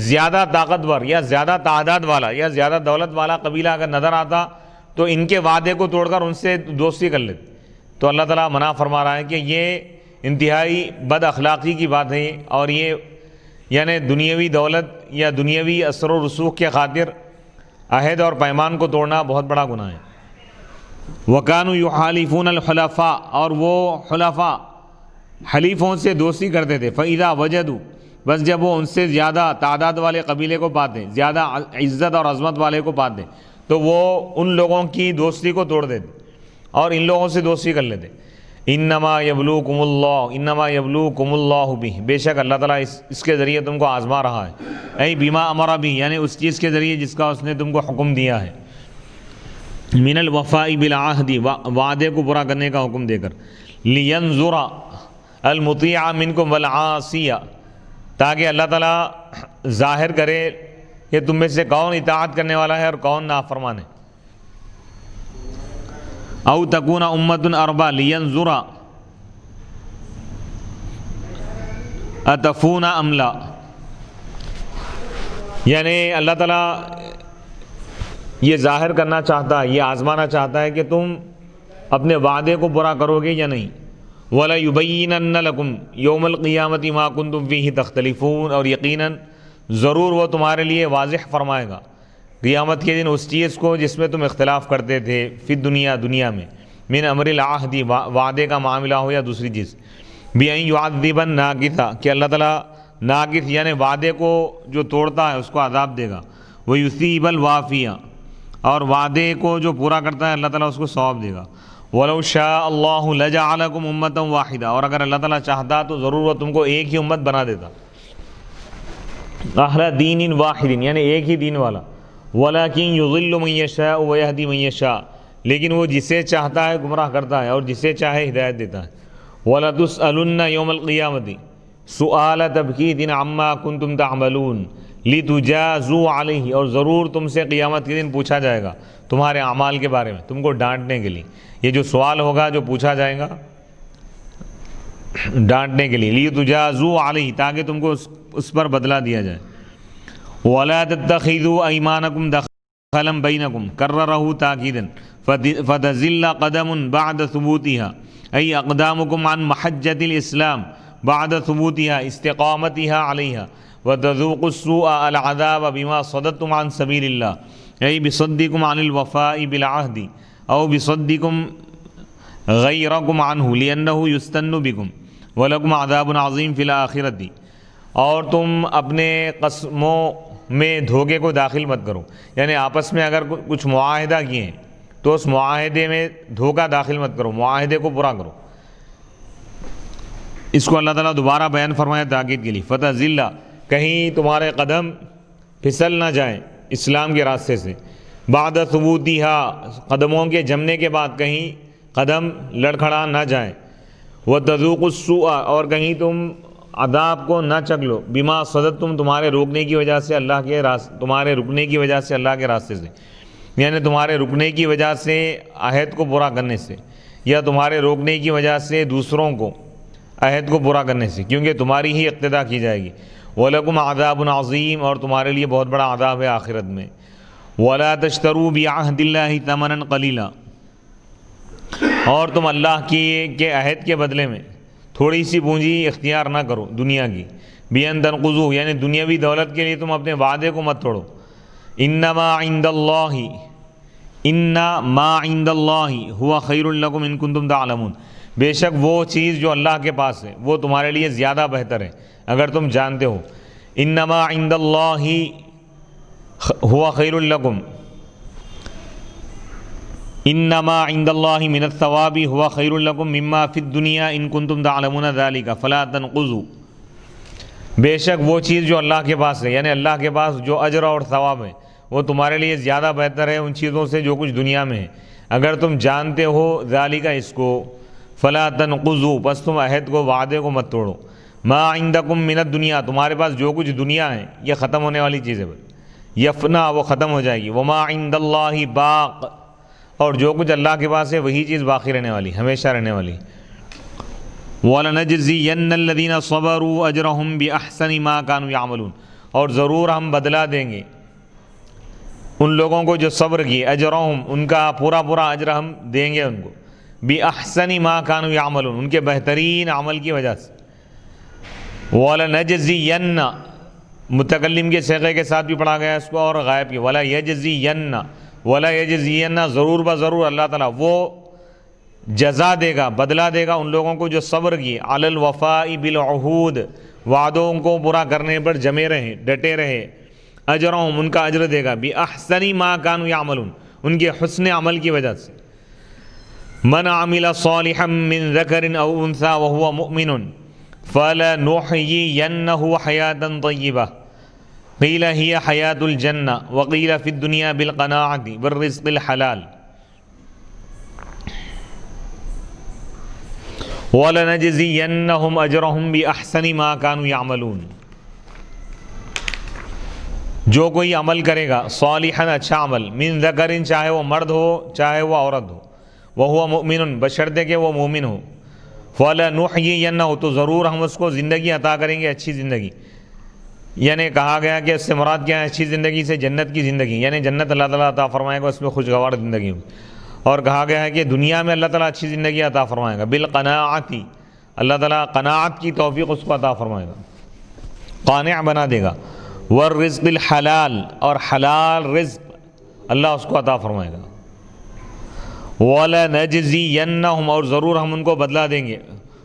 زیادہ طاقتور یا زیادہ تعداد والا یا زیادہ دولت والا قبیلہ اگر نظر آتا تو ان کے وعدے کو توڑ کر ان سے دوستی کر لیتے۔ تو اللہ تعالیٰ منع فرما رہا ہے کہ یہ انتہائی بد اخلاقی کی بات ہے، اور یہ یعنی دنیاوی دولت یا دنیاوی اثر و رسوخ کے خاطر عہد اور پیمان کو توڑنا بہت بڑا گناہ ہے۔ وَكَانُوا يُحَالِفُونَ الْحُلَفَاءَ اور وہ حلفاء حلیفوں سے دوستی کرتے تھے، فَإِذَا وَجَدُوا بس جب وہ ان سے زیادہ تعداد والے قبیلے کو پاتے، زیادہ عزت اور عظمت والے کو پاتے، تو وہ ان لوگوں کی دوستی کو توڑ دیتے اور ان لوگوں سے دوستی کر لیتے۔ انما یبلوکم اللہ، انما یبلوکم اللہ بہ، بے شک اللہ تعالیٰ اس کے ذریعے تم کو آزما رہا ہے، ای بما امر بہ یعنی اس چیز کے ذریعے جس کا اس نے تم کو حکم دیا ہے، من الوفاء بالعہد وعدے کو پورا کرنے کا حکم دے کر، لینظر المطیع منکم والعاصی تاکہ اللہ تعالیٰ ظاہر کرے کہ تم میں سے کون اطاعت کرنے والا ہے اور کون نافرمان ہے۔ او تکون امۃ اربا لینظر اتفون ام لا، یعنی اللہ تعالیٰ یہ ظاہر کرنا چاہتا ہے، یہ آزمانا چاہتا ہے کہ تم اپنے وعدے کو پورا کرو گے یا نہیں۔ وَلَيُبَيِّنَنَّ لَكُمْ يَوْمَ الْقِيَامَةِ مَا كُنْتُمْ فِيهِ تَخْتَلِفُونَ اور یقیناً ضرور وہ تمہارے لیے واضح فرمائے گا قیامت کے دن اس چیز کو جس میں تم اختلاف کرتے تھے، فی دنیا میں، من امر العہد وعدے کا معاملہ ہو یا دوسری چیز، بِأَن يُعَذِّبَ النَّاقِثَ کہ اللہ تعالیٰ ناقص یعنی وعدے کو جو توڑتا ہے اس کو عذاب دے گا، وَيُثِيبَ الْوَافِيَ اور وعدے کو جو پورا کرتا ہے اللہ تعالیٰ اس کو ثواب دے گا۔ وَلَوْ شَاءَ اللَّهُ لَجَعَلَكُمْ أُمَّةً وَاحِدَةً اور اگر اللہ تعالیٰ چاہتا تو ضرور وہ تم کو ایک ہی امت بنا دیتا، اہل دین واحد یعنی ایک ہی دین والا، وَلَكِنْ يُضِلُّ مَن يَشَاءُ وَيَهْدِي مَن يَشَاءُ لیکن وہ جسے چاہتا ہے گمراہ کرتا ہے اور جسے چاہے ہدایت دیتا ہے۔ وَلَتُسْأَلُنَّ يَوْمَ الْقِيَامَةِ سُؤَالَ تَبْكِيتٍ عَمَّا كُنْتُمْ تَعْمَلُونَ لِتُجَازُوا عَلَيْهِ اور ضرور تم سے قیامت کے دن پوچھا جائے گا تمہارے اعمال کے بارے میں، تم کو ڈانٹنے کے لیے۔ یہ جو سوال ہوگا جو پوچھا جائے گا ڈانٹنے کے لیے، لِتُجَازُوا عَلَيْهِ تاکہ تم کو اس پر بدلہ دیا جائے۔ وَلَا تَتَّخِذُوا أَيْمَانَكُمْ دَخَلًا بَيْنَكُمْ كَرَّرَهُ تَأْكِيدًا فَتَزِلَّ قَدَمٌ بَعْدَ ثُبُوتِهَا أي أقدامكم عن محجة الإسلام بعد ثبوتها استقامتها عليها وتذوقوا السوء العذاب بما صددتم عن سبيل الله أي بصدكم عن الوفاء بالعهد أو بصدكم غيركم عنه لأنه يستن بكم وَلَكُمْ عَذَابٌ عَظِيمٌ فِي الْآخِرَةِ اور تم اپنے قسموں میں دھوکے کو داخل مت کرو، یعنی آپس میں اگر کچھ معاہدہ کیے ہیں تو اس معاہدے میں دھوکہ داخل مت کرو، معاہدے کو پورا کرو۔ اس کو اللہ تعالیٰ دوبارہ بیان فرمایا تاکید کے لیے، فَتَزِلَّ کہیں تمہارے قدم پھسل نہ جائیں اسلام کے راستے سے، بعد ثبوتها قدموں کے جمنے کے بعد کہیں قدم لڑکھڑا نہ جائیں، وَتَذُوقُوا السُّوءَ اور کہیں تم عذاب کو نہ چکھ لو، بما صددتم تمہارے روکنے کی وجہ سے اللہ کے تمہارے رکنے کی وجہ سے اللہ کے راستے سے، یعنی تمہارے رکنے کی وجہ سے عہد کو پورا کرنے سے، یا تمہارے روکنے کی وجہ سے دوسروں کو عہد کو پورا کرنے سے، کیونکہ تمہاری ہی اقتدا کی جائے گی۔ وَلَكُمْ عَذَابٌ عَظِيمٌ اور تمہارے لیے بہت بڑا عذاب ہے آخرت میں۔ وَلَا تَشْتَرُوا بِعَهْدِ اللَّهِ ثَمَنًا قَلِيلًا اور تم اللہ کے عہد کے بدلے میں تھوڑی سی پونجی اختیار نہ کرو دنیا کی، بِأَن تَنْقُضُوهُ یعنی دنیاوی دولت کے لیے تم اپنے وعدے کو مت توڑو۔ انما عند اللہ هو خیر لکم ان کنتم تعلمون بے شک وہ چیز جو اللہ کے پاس ہے وہ تمہارے لیے زیادہ بہتر ہے اگر تم جانتے ہو۔ انما عند اللہ هو خیر لکم انما عند اللہ من الثواب هو خیر لکم مما فی الدنیا ان کنتم تعلمون ذلك فلا تنقضوا بے شک وہ چیز جو اللہ کے پاس ہے، یعنی اللہ کے پاس جو اجر اور ثواب ہے وہ تمہارے لیے زیادہ بہتر ہے ان چیزوں سے جو کچھ دنیا میں ہے، اگر تم جانتے ہو ذالک اس کو، فلا تنقضوا، پس تم عہد کو، وعدے کو مت توڑو، ما عندکم من الدنیا، تمہارے پاس جو کچھ دنیا ہے یہ ختم ہونے والی چیز ہے، یفنا، وہ ختم ہو جائے گی، وما عند اللہ باق، اور جو کچھ اللہ کے پاس ہے وہی چیز باقی رہنے والی، ہمیشہ رہنے والی۔ وَلَنَجْزِيَنَّ الَّذِينَ صَبَرُوا أَجْرَهُمْ بِأَحْسَنِ مَا كَانُوا يَعْمَلُونَ، اور ضرور ہم بدلہ دیں گے ان لوگوں کو جو صبر کی، اجرہم، ان کا پورا پورا اجر ہم دیں گے ان کو، بِأَحْسَنِ مَا كَانُوا يَعْمَلُونَ، ان کے بہترین عمل کی وجہ سے۔ وَلَنَجْزِيَنَّ، متکلم کے صیغے کے ساتھ بھی پڑھا گیا اس کو، اور غائب کی، وَلَا يَجْزِيَنَّ، وَلَا يَجْزِيَنَّ، ضرور بضرور اللہ تعالیٰ وہ جزا دے گا، بدلہ دے گا ان لوگوں کو جو صبر کی، علی الوفاء بالعہود، وعدوں کو پورا کرنے پر جمے رہے، ڈٹے رہے، اجرہم، ان کا اجر دے گا، بِأَحْسَنِ مَا كَانُوا يَعْمَلُونَ، ان کے حسن عمل کی وجہ سے۔ من عمل صالحا من ذکر او انثى وهو مؤمن فلنحيينه حياة طيبة قیل هي حیاة الجنة وقیل فی الدنیا بالقناعة بالرزق الحلال وَلَنَجْزِيَنَّهُمْ أَجْرَهُمْ بِأَحْسَنِ مَا كَانُوا يَعْمَلُونَ، جو کوئی عمل کرے گا صالحاً، اچھا عمل، من ذکر، چاہے وہ مرد ہو چاہے وہ عورت ہو، وَهُوَ مُؤْمِنٌ، بشرطے کہ وہ مومن ہو، فَلَنُحْيِيَنَّهُ، تو ضرور ہم اس کو زندگی عطا کریں گے، اچھی زندگی، یعنی کہا گیا کہ اس سے مراد کیا ہے، اچھی زندگی سے جنت کی زندگی، یعنی جنت اللہ تعالیٰ عطا فرمائے گا، اس میں خوشگوار زندگی ہوگی، اور کہا گیا ہے کہ دنیا میں اللہ تعالیٰ اچھی زندگی عطا فرمائے گا، بالقناعت، اللہ تعالیٰ قناعت کی توفیق اس کو عطا فرمائے گا، قانع بنا دے گا، والرزق الحلال، اور حلال رزق اللہ اس کو عطا فرمائے گا، وَلَنَجْزِيَنَّهُمْ، اور ضرور ہم ان کو بدلہ دیں گے،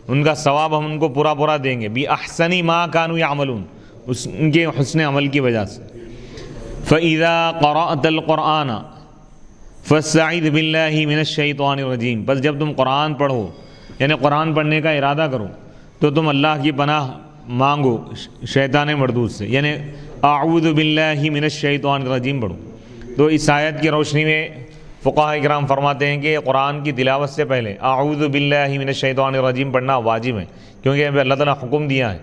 ان کا ثواب ہم ان کو پورا پورا دیں گے، بِأَحْسَنِ مَا كَانُوا يَعْمَلُونَ، ان کے حسن عمل کی وجہ سے۔ فَإِذَا قَرَأْتَ الْقُرْآنَ فَاسْتَعِذْ بِاللَّهِ مِنَ الشَّيْطَانِ الرَّجِيمِ، بس جب تم قرآن پڑھو، یعنی قرآن پڑھنے کا ارادہ کرو تو تم اللہ کی پناہ مانگو شیطان مردود سے، یعنی اعوذ باللہ من الشیطان الرجیم پڑھو۔ تو اس آیت کی روشنی میں فقہاء کرام فرماتے ہیں کہ قرآن کی تلاوت سے پہلے اعوذ باللہ من الشیطان الرجیم پڑھنا واجب ہے، کیونکہ اللہ تعالیٰ حکم دیا ہے،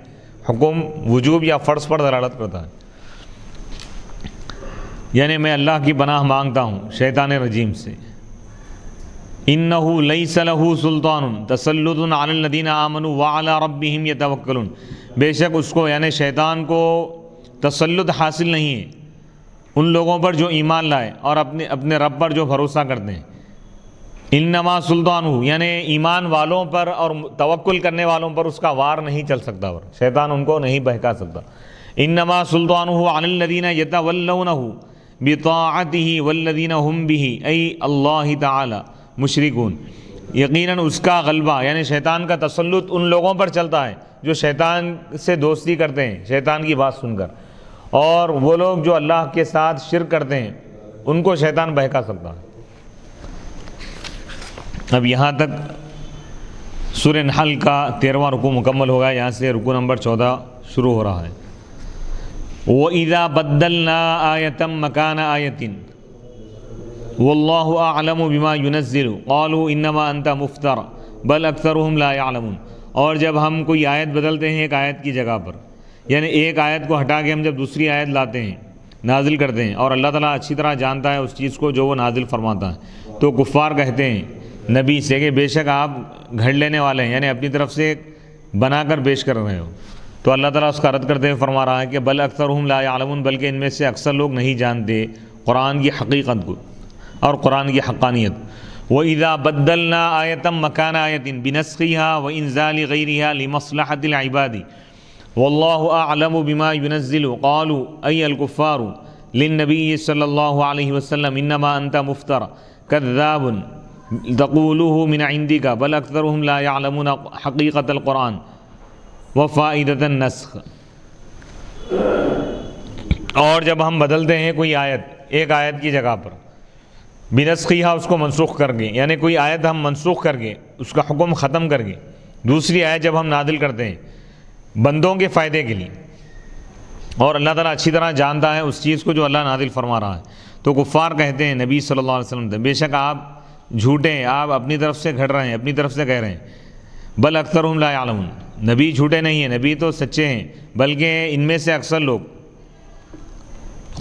حکم وجوب یا فرض پر دلالت کرتا ہے، یعنی میں اللہ کی پناہ مانگتا ہوں شیطان رجیم سے۔ انہ لیس لہ سلطان تسلط علی الذین آمنوا وعلی ربہم یتوکلون، بے شک اس کو، یعنی شیطان کو تسلط حاصل نہیں ہے ان لوگوں پر جو ایمان لائے اور اپنے رب پر جو بھروسہ کرتے ہیں۔ انما سلطانہ، یعنی ایمان والوں پر اور توکل کرنے والوں پر اس کا وار نہیں چل سکتا، اور شیطان ان کو نہیں بہکا سکتا۔ انما سلطانہ علی الذین یتولونہ بطاعتہ والذین ہم بہ، ای اللہ تعالی مشرکون، یقیناً اس کا غلبہ، یعنی شیطان کا تسلط ان لوگوں پر چلتا ہے جو شیطان سے دوستی کرتے ہیں شیطان کی بات سن کر، اور وہ لوگ جو اللہ کے ساتھ شرک کرتے ہیں ان کو شیطان بہکا سکتا ہے۔ اب یہاں تک سورہ نحل کا 13واں رکوع مکمل ہوگا، یہاں سے رکوع نمبر 14 شروع ہو رہا ہے۔ وَإِذَا بَدَّلْنَا آیَةً مَكَانَ آیَةٍ وَاللَّهُ أَعْلَمُ بِمَا يُنَزِّلُ قَالُوا إِنَّمَا أَنْتَ مُفْتَرٍ بَلْ أَكْثَرُهُمْ لَا يَعْلَمُونَ، اور جب ہم کوئی آیت بدلتے ہیں ایک آیت کی جگہ پر، یعنی ایک آیت کو ہٹا کے ہم جب دوسری آیت لاتے ہیں، نازل کرتے ہیں، اور اللہ تعالیٰ اچھی طرح جانتا ہے اس چیز کو جو وہ نازل فرماتا ہے، تو کفار کہتے ہیں نبی سے کہ بے شک آپ گھڑ لینے والے ہیں، یعنی اپنی طرف سے بنا کر پیش کر رہے ہو، تو اللہ تعالیٰ اس کا رد کرتے ہوئے فرما رہا ہے کہ بل اکثرہم لا یعلمون، بلکہ ان میں سے اکثر لوگ نہیں جانتے قرآن کی حقیقت کو اور قرآن کی حقانیت۔ وَإِذَا بَدَّلْنَا آیَةً مَكَانَ آیَةٍ بِنَسْخِهَا وَإِنزَالِ غَيْرِهَا لِمَصْلَحَةِ الْعِبَادِ وَاللَّهُ أَعْلَمُ بِمَا يُنَزِّلُ قَالُوا أَيَّ الْكُفَّارُ لِلنَّبِيِّ صلی اللہ علیہ وسلم إِنَّمَا أَنْتَ مُفْتَرٍ كَذَّابٌ تَقُولُهُ مِنْ عِنْدِكَ بَلْ أَكْثَرُهُمْ لَا يَعْلَمُونَ حَقِيقَةَ الْقُرْآنِ وَفَائِدَةَ النَّسْخِ، اور جب ہم بدلتے ہیں کوئی آیت ایک آیت کی جگہ پر، بنسخیہا، اس کو منسوخ کر کے، یعنی کوئی آیت ہم منسوخ کر کے اس کا حکم ختم کر کے دوسری آیت جب ہم نازل کرتے ہیں بندوں کے فائدے کے لیے، اور اللہ تعالیٰ اچھی طرح جانتا ہے اس چیز کو جو اللہ نازل فرما رہا ہے۔ تو کفار کہتے ہیں نبی صلی اللہ علیہ وسلم سے، بے شک آپ جھوٹے ہیں، آپ اپنی طرف سے گھڑ رہے ہیں، اپنی طرف سے کہہ رہے ہیں، بل اکثرهم لا يعلمون، نبی جھوٹے نہیں ہیں، نبی تو سچے ہیں، بلکہ ان میں سے اکثر لوگ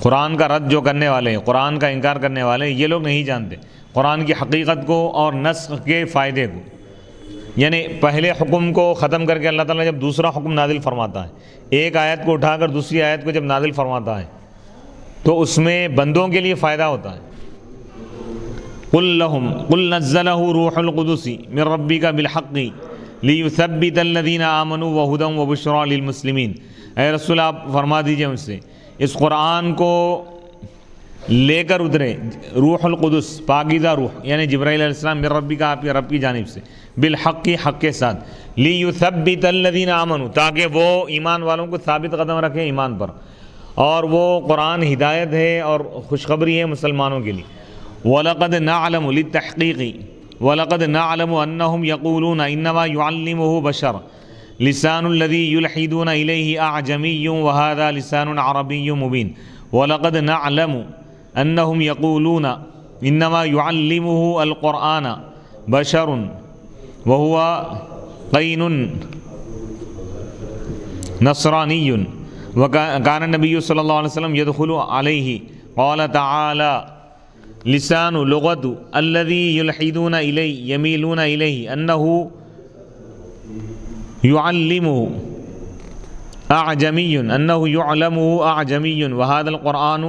قرآن کا رد جو کرنے والے ہیں، قرآن کا انکار کرنے والے ہیں، یہ لوگ نہیں جانتے قرآن کی حقیقت کو اور نسخ کے فائدے کو۔ یعنی پہلے حکم کو ختم کر کے اللہ تعالیٰ جب دوسرا حکم نازل فرماتا ہے، ایک آیت کو اٹھا کر دوسری آیت کو جب نازل فرماتا ہے تو اس میں بندوں کے لیے فائدہ ہوتا ہے۔ قل نزلہ روح القدس من ربک بالحق لیثبت الذین آمنوا وہدی وبشریٰ للمسلمین، اے رسول آپ فرما دیجئے ان سے، اس قرآن کو لے کر اترے روح القدس، پاکیزہ روح، یعنی جبرائیل علیہ السلام، من ربک، آپ کے رب کی جانب سے، بالحق، حق کے ساتھ، لیثبت الذین آمنوا، تاکہ وہ ایمان والوں کو ثابت قدم رکھیں ایمان پر، اور وہ قرآن ہدایت ہے اور خوشخبری ہے مسلمانوں کے لیے۔ وَلَقَدْ نَعْلَمُ لِلتَّحْقِيقِ وَلَقَدْ نَعْلَمُ أَنَّهُمْ يَقُولُونَ إِنَّمَا يُعَلِّمُهُ بَشَرٌ لِسَانُ الَّذِي يُلْحِدُونَ إِلَيْهِ أَعْجَمِيٌّ وَهَذَا لِسَانٌ عَرَبِيٌّ مُبِينٌ وَلَقَدْ نَعْلَمُ أَنَّهُمْ يَقُولُونَ إِنَّمَا يُعَلِّمُهُ الْقُرْآنُ بَشَرٌ وَهُوَ قَيْنٌ نَصْرَانِيٌّ وَكَانَ النَّبِيُّ صلی اللہ علیہ وسلم يَدْخُلُ عَلَيْهِ قَالَ تَعَالَى لسان لغت الذي يلحدون إليه يميلون إليه أنه يعلمه أعجمي أنه يعلمه أعجمي وهذا القرآن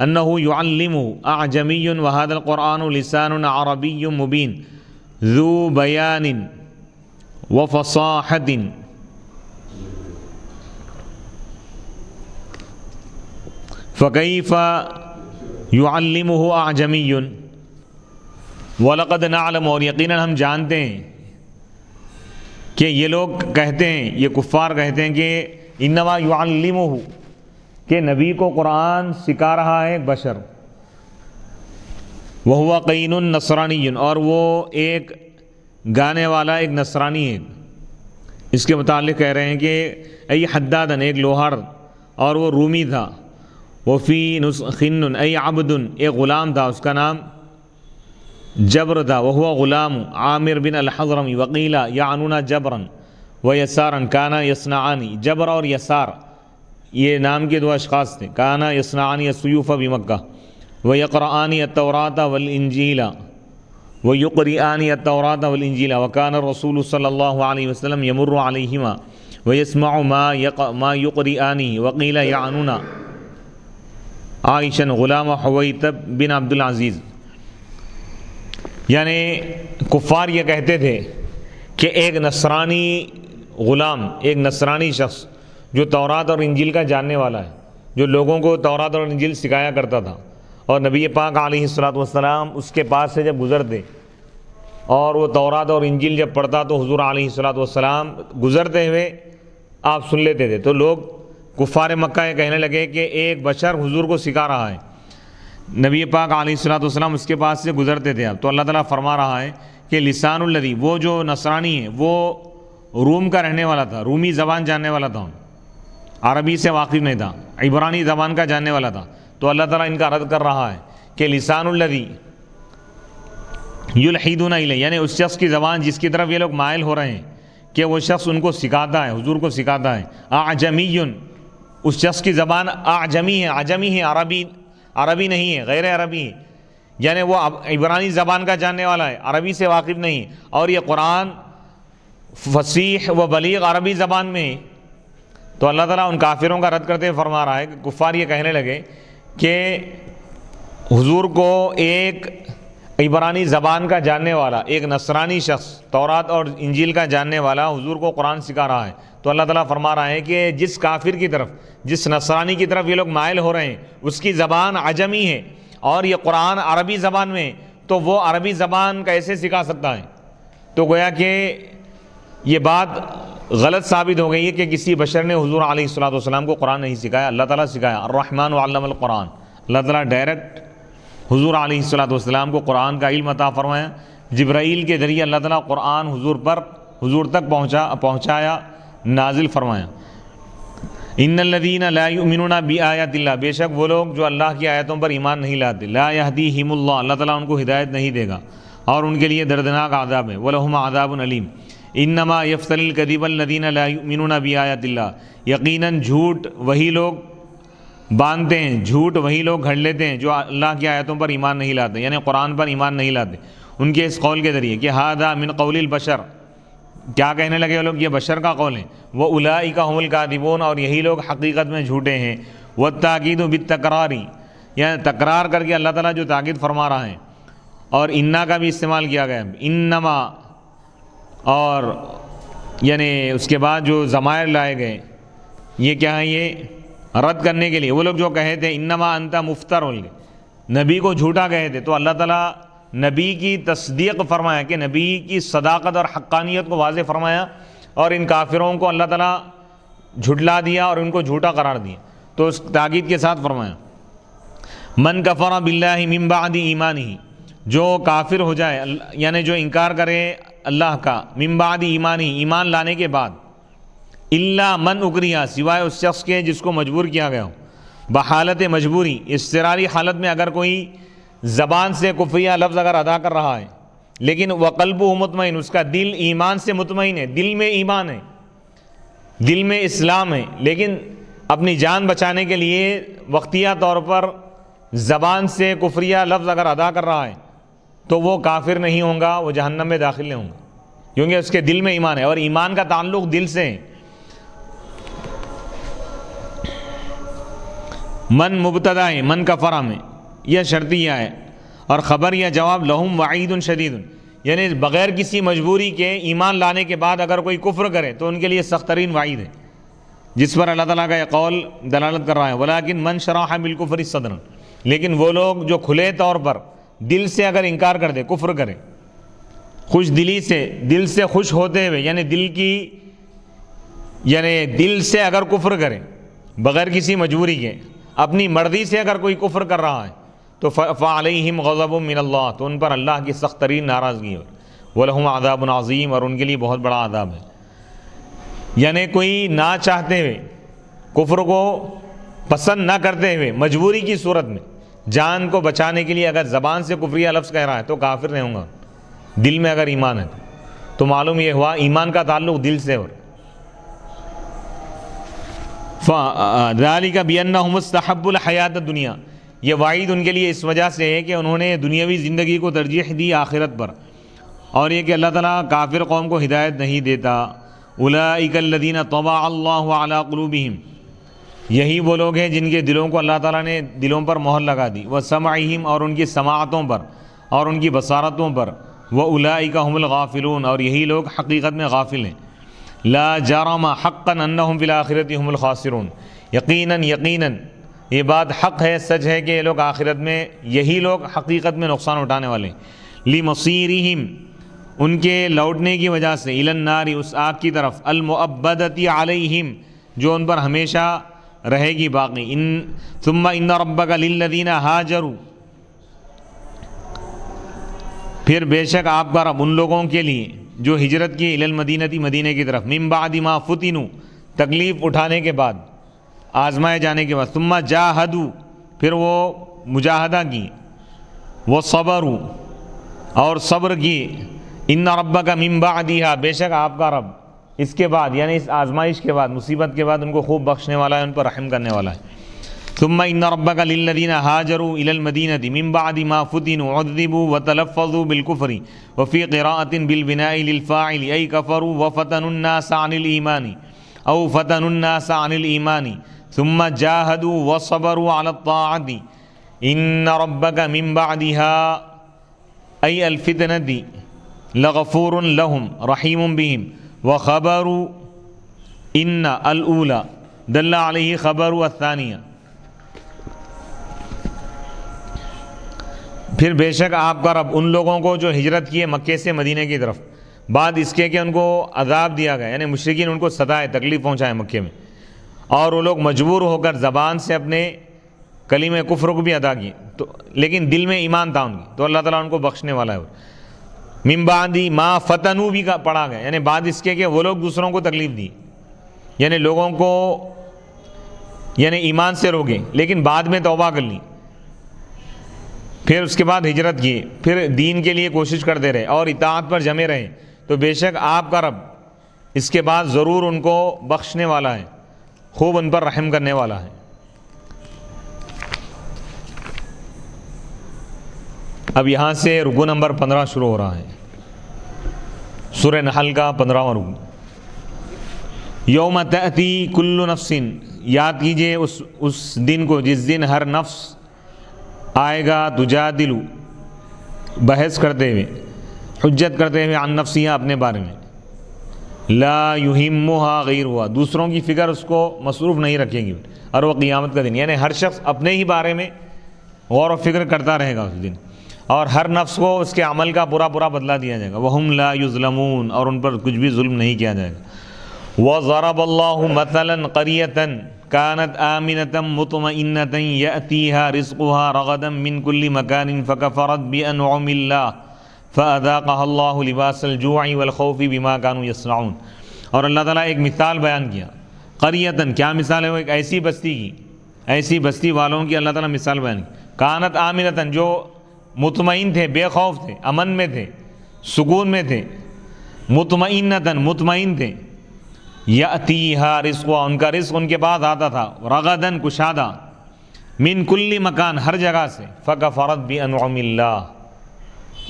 أنه يعلمه أعجمي وهذا القرآن لسان عربي مبين ذو بيان وفصاحة فكيف يعلمه أعجمي وَلَقَدْ نَعْلَمُ، اور یقیناً ہم جانتے ہیں کہ یہ لوگ کہتے ہیں، یہ کفار کہتے ہیں کہ انما يعلمه، کہ نبی کو قرآن سکھا رہا ہے ایک بشر، وَهُوَ قَيْنٌ نَصْرَانِيٌّ، اور وہ ایک گانے والا ایک نصرانی ہے۔ اس کے متعلق کہہ رہے ہیں کہ ای حدادن، ایک لوہار، اور وہ رومی تھا، وفی خن ای عبد، ایک غلام تھا، اس کا نام جبر تھا، وہو غلام عامر بن الحضرمی، وقیلا یعنون جبرا ویسارا کانا یصنعانی، جبر اور یسار یہ نام کے دو اشخاص تھے، کانا یصنعانی السیوف بمکہ ویقرآنی التوراۃ والانجیل ویقرئانی التوراۃ والانجیل وکان الرسول صلی اللہ علیہ وسلم یمر علیہما ویسمع ما یقرئانی، وقیل یعنون عائشن غلام حویتب بن عبد العزیز۔ یعنی کفار یہ کہتے تھے کہ ایک نصرانی غلام، ایک نصرانی شخص جو تورات اور انجیل کا جاننے والا ہے، جو لوگوں کو تورات اور انجیل سکھایا کرتا تھا، اور نبی پاک علیہ الصلوۃ والسلام اس کے پاس سے جب گزرتے اور وہ تورات اور انجیل جب پڑھتا تو حضور علیہ الصلوۃ والسلام گزرتے ہوئے آپ سن لیتے تھے، تو لوگ کفار مکہ یہ کہنے لگے کہ ایک بشر حضور کو سکھا رہا ہے، نبی پاک علیہ الصلوۃ والسلام اس کے پاس سے گزرتے تھے۔ اب تو اللہ تعالیٰ فرما رہا ہے کہ لسان الذی، وہ جو نصرانی ہے وہ روم کا رہنے والا تھا، رومی زبان جاننے والا تھا، عربی سے واقف نہیں تھا، عبرانی زبان کا جاننے والا تھا، تو اللہ تعالیٰ ان کا رد کر رہا ہے کہ لسان الذی یلحدون الیہ، یعنی اس شخص کی زبان جس کی طرف یہ لوگ مائل ہو رہے ہیں کہ وہ شخص ان کو سکھاتا ہے، حضور کو سکھاتا ہے، اعجمی، اس شخص کی زبان اعجمی ہے، عجمی ہے، عربی نہیں ہے، غیر عربی ہے، یعنی وہ عبرانی زبان کا جاننے والا ہے، عربی سے واقف نہیں ہے، اور یہ قرآن فصیح و بلیغ عربی زبان میں ہے۔ تو اللہ تعالیٰ ان کافروں کا رد کرتے ہوئے فرما رہا ہے کہ کفار یہ کہنے لگے کہ حضور کو ایک عبرانی زبان کا جاننے والا، ایک نصرانی شخص تورات اور انجیل کا جاننے والا حضور کو قرآن سکھا رہا ہے۔ تو اللہ تعالیٰ فرما رہا ہے کہ جس کافر کی طرف، جس نصرانی کی طرف یہ لوگ مائل ہو رہے ہیں اس کی زبان عجمی ہے اور یہ قرآن عربی زبان میں، تو وہ عربی زبان کیسے سکھا سکتا ہے؟ تو گویا کہ یہ بات غلط ثابت ہو گئی ہے کہ کسی بشر نے حضور علیہ الصلوۃ والسلام کو قرآن نہیں سکھایا، اللہ تعالیٰ سکھایا، الرحمن علم القرآن، اللہ تعالیٰ ڈائریکٹ حضور علیہ الصلوۃ والسلام کو قرآن کا علم عطا فرمایا، جبرائیل کے ذریعے اللہ تعالیٰ قرآن حضور تک پہنچایا، نازل فرمایا۔ ان الذین لا یؤمنون بآیات اللہ، بے شک وہ لوگ جو اللہ کی آیتوں پر ایمان نہیں لاتے، لا یہدیہم اللہ، اللہ تعالیٰ ان کو ہدایت نہیں دے گا اور ان کے لیے دردناک عذاب ہے، وَلَهُمْ عَذَابٌ علیم۔ انما یفتری الکذب الذین لا یؤمنون بآیات اللہ، یقیناً جھوٹ وہی لوگ باندھتے ہیں، جھوٹ وہی لوگ گھڑ لیتے ہیں جو اللہ کی آیتوں پر ایمان نہیں لاتے، یعنی قرآن پر ایمان نہیں لاتے، ان کے اس قول کے ذریعے کہ ھذا من قول البشر، کیا کہنے لگے وہ لوگ، یہ بشر کا قول ہے، وَأُولَئِکَ هُمُ الْکاذِبُونَ، اور یہی لوگ حقیقت میں جھوٹے ہیں، وَالتَّاکِیدُ بِالتَّکْرَارِ، یعنی تکرار کر کے اللہ تعالیٰ جو تاکید فرما رہا ہے، اور انا کا بھی استعمال کیا گیا ہے، انما، اور یعنی اس کے بعد جو ضمائر لائے گئے یہ کیا ہے، یہ رد کرنے کے لیے۔ وہ لوگ جو کہے تھے انما انت مفتر، نبی کو جھوٹا کہے تھے، تو اللہ تعالیٰ نبی کی تصدیق فرمایا کہ نبی کی صداقت اور حقانیت کو واضح فرمایا، اور ان کافروں کو اللہ تعالیٰ جھٹلا دیا اور ان کو جھوٹا قرار دیا، تو اس تاکید کے ساتھ فرمایا من کفر باللہ من بعد ایمانہ، جو کافر ہو جائے یعنی جو انکار کرے اللہ کا، من بعد ایمانہ، ایمان لانے کے بعد، الا من اکرہ، سوائے اس شخص کے جس کو مجبور کیا گیا ہو، بحالت مجبوری، اضطراری حالت میں اگر کوئی زبان سے کفریہ لفظ اگر ادا کر رہا ہے لیکن وقلبہ مطمئن، اس کا دل ایمان سے مطمئن ہے، دل میں ایمان ہے، دل میں اسلام ہے، لیکن اپنی جان بچانے کے لیے وقتیہ طور پر زبان سے کفریہ لفظ اگر ادا کر رہا ہے تو وہ کافر نہیں ہوں گا، وہ جہنم میں داخل نہیں ہوں گا، کیونکہ اس کے دل میں ایمان ہے، اور ایمان کا تعلق دل سے ہے۔ من مبتدا ہے، من کفر میں یہ شرطیہ ہے، اور خبر یا جواب لہم وعید شدید، یعنی بغیر کسی مجبوری کے ایمان لانے کے بعد اگر کوئی کفر کرے تو ان کے لیے سخت ترین وعید ہے، جس پر اللہ تعالیٰ کا یہ قول دلالت کر رہا ہے، ولیکن من شرح بالکفر صدرا، لیکن وہ لوگ جو کھلے طور پر دل سے اگر انکار کر دے، کفر کرے، خوش دلی سے، دل سے خوش ہوتے ہوئے، یعنی دل سے اگر کفر کرے بغیر کسی مجبوری کے، اپنی مرضی سے اگر کوئی کفر کر رہا ہے تو فعلیہم غضب من اللہ، تو ان پر اللہ کی سخت ترین ناراضگی ہے، ولہم عذاب عظیم، اور ان کے لیے بہت بڑا عذاب ہے۔ یعنی کوئی نہ چاہتے ہوئے، کفر کو پسند نہ کرتے ہوئے، مجبوری کی صورت میں جان کو بچانے کے لیے اگر زبان سے کفریہ لفظ کہہ رہا ہے تو کافر نہیں ہوں گا، دل میں اگر ایمان ہے تو معلوم یہ ہوا ایمان کا تعلق دل سے ہو۔ ذَلِكَ بِأَنَّهُمُ اسْتَحَبُّوا الْحَيَاةَ الدُّنْيَا، یہ وعید ان کے لیے اس وجہ سے ہے کہ انہوں نے دنیاوی زندگی کو ترجیح دی آخرت پر، اور یہ کہ اللہ تعالیٰ کافر قوم کو ہدایت نہیں دیتا۔ أُولَئِكَ الَّذِينَ طَبَعَ اللَّهُ عَلَىٰ قُلُوبِهِمْ، یہی وہ لوگ ہیں جن کے دلوں کو اللہ تعالیٰ نے دلوں پر مہر لگا دی، وَسَمْعِهِمْ، اور ان کی سماعتوں پر اور ان کی بصارتوں پر، وَأُولَئِكَ هُمُ الْغَافِلُونَ، اور یہی لوگ حقیقت میں غافل ہیں۔ لا جرم حقا انہم فی الآخرۃ ہم الخاسرون، یقیناً یہ بات حق ہے، سچ ہے کہ یہ لوگ آخرت میں، یہی لوگ حقیقت میں نقصان اٹھانے والے ہیں۔ لمصیرہم، ان کے لوٹنے کی وجہ سے، الی النار، اس آگ کی طرف، المؤبدۃ علیہم، جو ان پر ہمیشہ رہے گی باقی۔ ثم ان ربک للذین ہاجروا، پھر بے شک آپ کا رب ان لوگوں کے لیے جو ہجرت کی، الی المدینہ، مدینے کی طرف، من بعد ما فتنوا، تکلیف اٹھانے کے بعد، آزمائے جانے کے بعد، ثم جاہدوا، پھر وہ مجاہدہ کی، وہ صبروا، اور صبر کی، ان ربک من بعدہا، بے شک آپ کا رب اس کے بعد، یعنی اس آزمائش کے بعد، مصیبت کے بعد ان کو خوب بخشنے والا ہے، ان پر رحم کرنے والا ہے۔ ثم ان ربک للذین ہاجروا الی المدینہ من بعد ما فتنوا عذبوا وتلفظوا بالکفر وفی قراءۃ بالبناء للفاعل ای کفروا وفتنوا الناس عن الایمان او فتنوا الناس عن الایمان ثم جاہدوا وصبروا علی الطاعۃ ان ربک من بعدها ای الفتنۃ لغفور لهم رحیم بهم وخبر ان الاولی دل علیہ خبر الثانیہ، پھر بے شک آپ کا رب ان لوگوں کو جو ہجرت کیے مکے سے مدینے کی طرف، بعد اس کے کہ ان کو عذاب دیا گیا، یعنی مشرکین ان کو ستائے، تکلیف پہنچائے مکے میں، اور وہ لوگ مجبور ہو کر زبان سے اپنے کلمہ کفر کو بھی ادا کیے، تو لیکن دل میں ایمان تھا ان کی، تو اللہ تعالیٰ ان کو بخشنے والا ہے۔ من بعد ما فتنوا بھی پڑھا گیا، یعنی بعد اس کے کہ وہ لوگ دوسروں کو تکلیف دی، یعنی لوگوں کو یعنی ایمان سے روکے لیکن بعد میں توبہ کر لی، پھر اس کے بعد ہجرت کی، پھر دین کے لیے کوشش کرتے رہے اور اطاعت پر جمے رہے، تو بے شک آپ کا رب اس کے بعد ضرور ان کو بخشنے والا ہے، خوب ان پر رحم کرنے والا ہے۔ اب یہاں سے رکوع نمبر 15 شروع ہو رہا ہے، سورہ نحل کا 15واں رکوع۔ یوم تأتی کل نفس، یاد کیجئے اس دن کو جس دن ہر نفس آئے گا، تجادل، بحث کرتے ہوئے، حجت کرتے ہوئے، عن نفسہا، اپنے بارے میں، لا یہمھا غیرھا، دوسروں کی فکر اس کو مصروف نہیں رکھے گی، اور وہ قیامت کا دن، یعنی ہر شخص اپنے ہی بارے میں غور و فکر کرتا رہے گا اس دن، اور ہر نفس کو اس کے عمل کا پورا بدلہ دیا جائے گا، وہم لا یظلمون، اور ان پر کچھ بھی ظلم نہیں کیا جائے گا۔ وَضَرَبَ اللَّهُ مَثَلًا قَرْيَةً كَانَتْ آمِنَةً مُطْمَئِنَّةً يَأْتِيهَا رِزْقُهَا رَغَدًا مِنْ كُلِّ مَكَانٍ فَكَفَرَتْ بِأَنْعُمِ اللَّهِ فَأَذَاقَهَا اللَّهُ لِبَاسَ الْجُوعِ وَالْخَوْفِ بِمَا كَانُوا يَصْنَعُونَ۔ اور اللہ تعالیٰ ایک مثال بیان کیا، قریۃً، کیا مثال ہے؟ وہ ایک ایسی بستی کی، ایسی بستی والوں کی اللہ تعالیٰ مثال بیان کی، کانت آمنۃ، جو مطمئن تھے، بے خوف تھے، امن میں تھے، سکون میں تھے، مطمئنۃ، مطمئن تھے، یأتیہا رزقھا، ان کا رزق ان کے پاس آتا تھا، رغداً، کشادہ، من کل مکان، ہر جگہ سے، فکفرت بانعم اللہ،